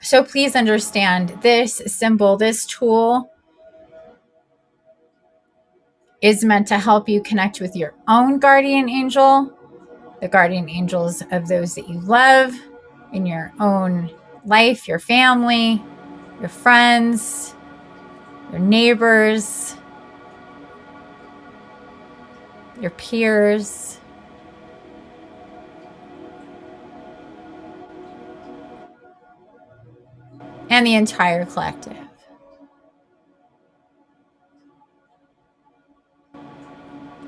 So please understand, this symbol, this tool is meant to help you connect with your own guardian angel, the guardian angels of those that you love in your own life, your family, your friends, your neighbors, your peers. And the entire collective.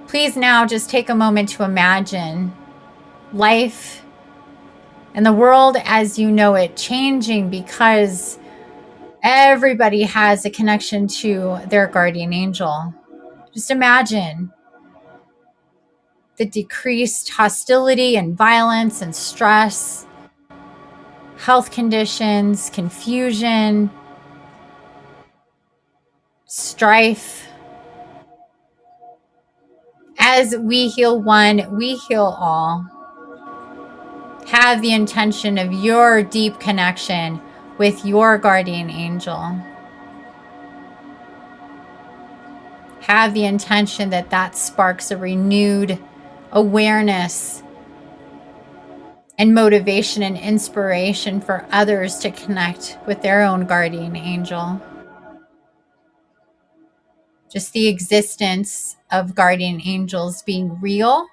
Please now just take a moment to imagine life and the world as you know it changing, because everybody has a connection to their guardian angel. Just imagine the decreased hostility and violence and stress, health conditions, confusion, strife. As we heal one, we heal all. Have the intention of your deep connection with your guardian angel. Have the intention that that sparks a renewed awareness and motivation and inspiration for others to connect with their own guardian angel. Just the existence of guardian angels being real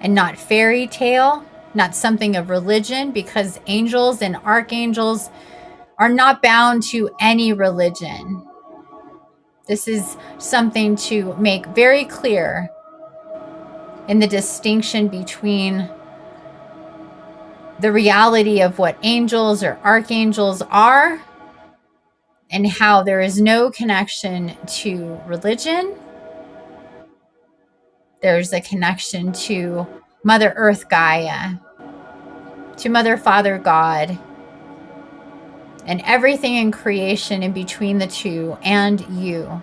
and not fairy tale, not something of religion, because angels and archangels are not bound to any religion. This is something to make very clear in the distinction between the reality of what angels or archangels are, and how there is no connection to religion. There's a connection to Mother Earth Gaia, to Mother Father God, and everything in creation in between the two and you.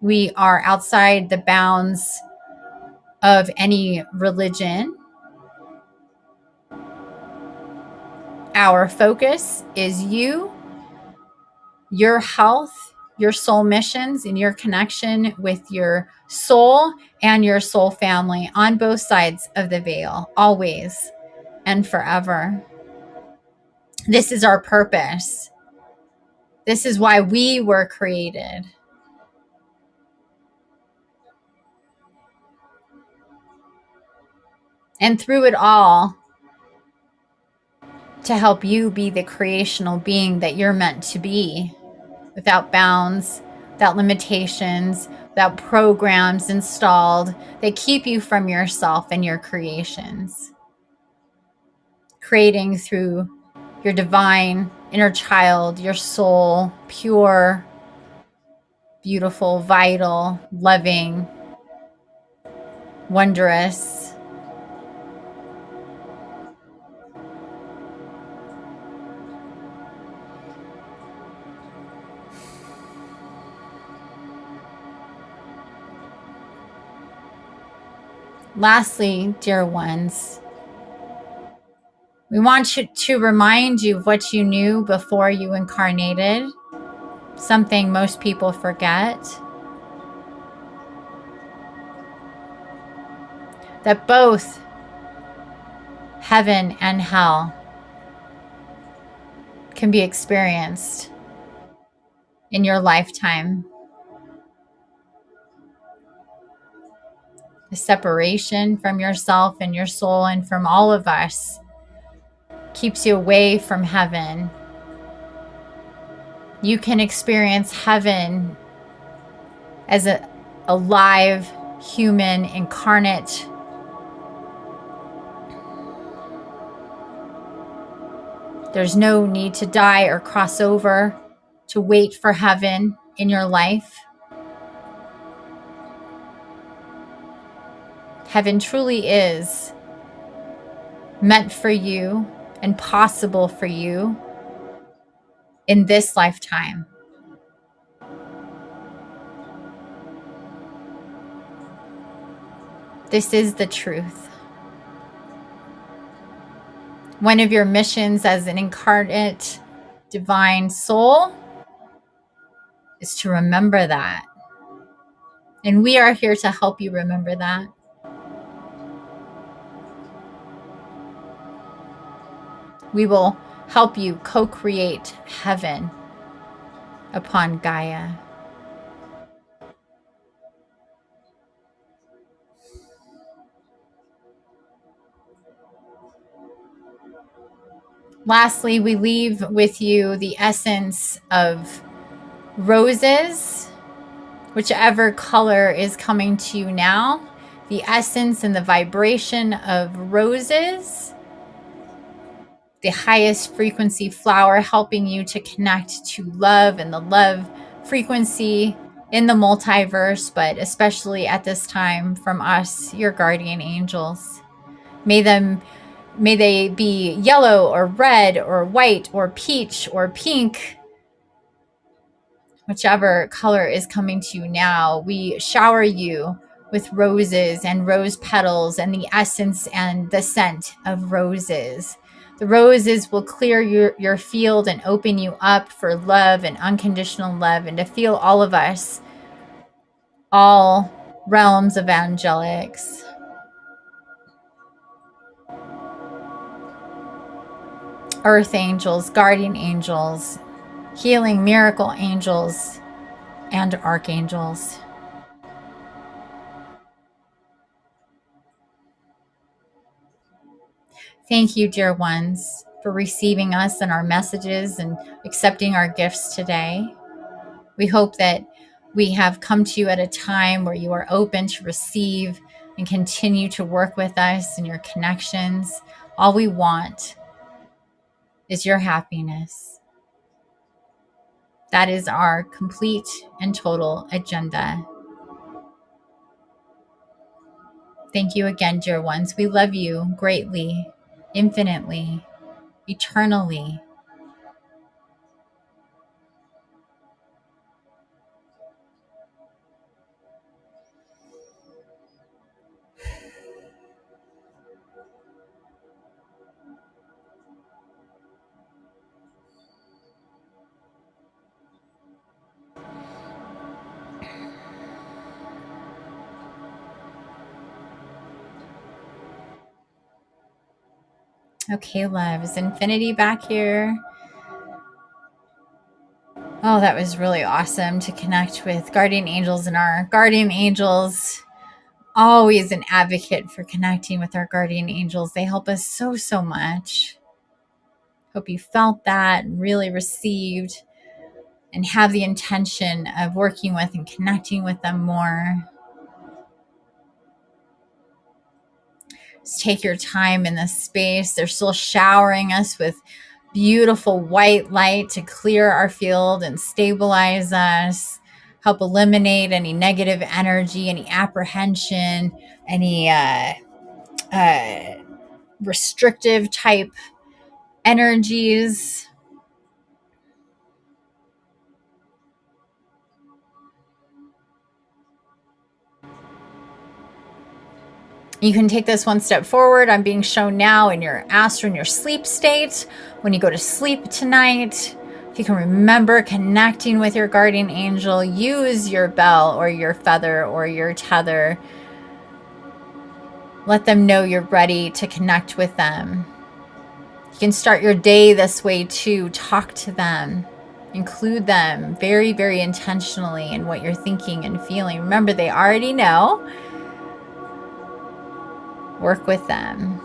We are outside the bounds of any religion. Our focus is you, your health, your soul missions, and your connection with your soul and your soul family on both sides of the veil, always and forever. This is our purpose. This is why we were created. And through it all, to help you be the creational being that you're meant to be, without bounds, without limitations, without programs installed that keep you from yourself and your creations. Creating through your divine inner child, your soul, pure, beautiful, vital, loving, wondrous. Lastly, dear ones, we want to remind you of what you knew before you incarnated, something most people forget. That both heaven and hell can be experienced in your lifetime. The separation from yourself and your soul and from all of us keeps you away from heaven. You can experience heaven as a alive, human, incarnate. There's no need to die or cross over to wait for heaven in your life. Heaven truly is meant for you and possible for you in this lifetime. This is the truth. One of your missions as an incarnate divine soul is to remember that. And we are here to help you remember that. We will help you co-create heaven upon Gaia. Lastly, we leave with you the essence of roses, whichever color is coming to you now, the essence and the vibration of roses, the highest frequency flower, helping you to connect to love and the love frequency in the multiverse, but especially at this time from us, your guardian angels. May they be yellow or red or white or peach or pink, whichever color is coming to you now. We shower you with roses and rose petals and the essence and the scent of roses. The roses will clear your field and open you up for love and unconditional love, and to feel all of us, all realms of angelics. Earth angels, guardian angels, healing miracle angels, and archangels. Thank you, dear ones, for receiving us and our messages and accepting our gifts today. We hope that we have come to you at a time where you are open to receive and continue to work with us in your connections. All we want is your happiness. That is our complete and total agenda. Thank you again, dear ones. We love you greatly, infinitely, eternally. Okay, love. Is Infiniti back here? Oh, that was really awesome to connect with guardian angels, and our guardian angels, always an advocate for connecting with our guardian angels. They help us so, so much. Hope you felt that and really received and have the intention of working with and connecting with them more. Just take your time in this space. They're still showering us with beautiful white light to clear our field and stabilize us, help eliminate any negative energy, any apprehension, any restrictive type energies. You can take this one step forward. I'm being shown now in your astral, in your sleep state. When you go to sleep tonight, if you can remember connecting with your guardian angel, use your bell or your feather or your tether. Let them know you're ready to connect with them. You can start your day this way too. Talk to them. Include them very, very intentionally in what you're thinking and feeling. Remember, they already know. work with them.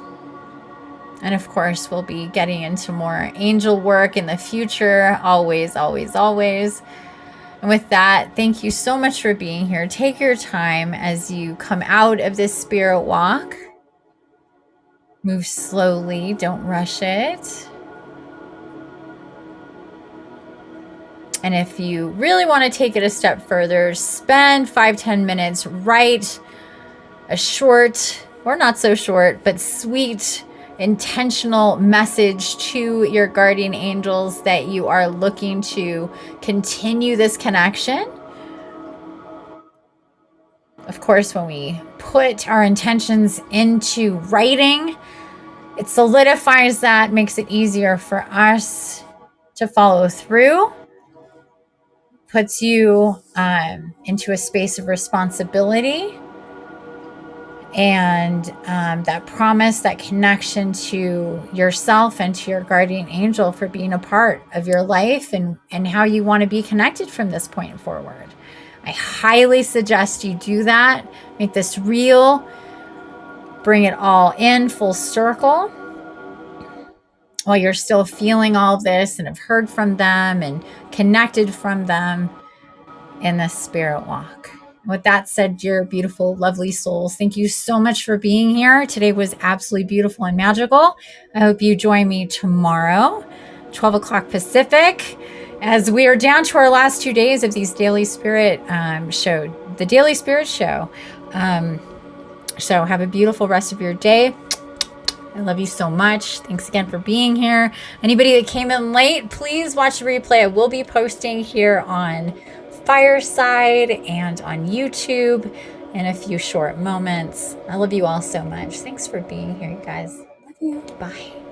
And of course, we'll be getting into more angel work in the future. Always, always, always. And with that, thank you so much for being here. Take your time as you come out of this spirit walk. Move slowly, don't rush it. And if you really want to take it a step further, spend 5-10 minutes, write a short, or not so short, but sweet, intentional message to your guardian angels that you are looking to continue this connection. Of course, when we put our intentions into writing, it solidifies that, makes it easier for us to follow through, puts you into a space of responsibility, and that promise, that connection to yourself and to your guardian angel for being a part of your life and how you want to be connected from this point forward. I highly suggest you do that. Make this real. Bring it all in full circle while you're still feeling all of this and have heard from them and connected from them in this spirit walk. With that said, dear beautiful, lovely souls, thank you so much for being here. Today was absolutely beautiful and magical. I hope you join me tomorrow, 12 o'clock Pacific, as we are down to our last 2 days of these daily spirit the daily spirit show. So have a beautiful rest of your day. I love you so much. Thanks again for being here. Anybody that came in late, please watch the replay. I will be posting here on Fireside and on YouTube in a few short moments. I love you all so much. Thanks for being here, you guys. Love you. Bye.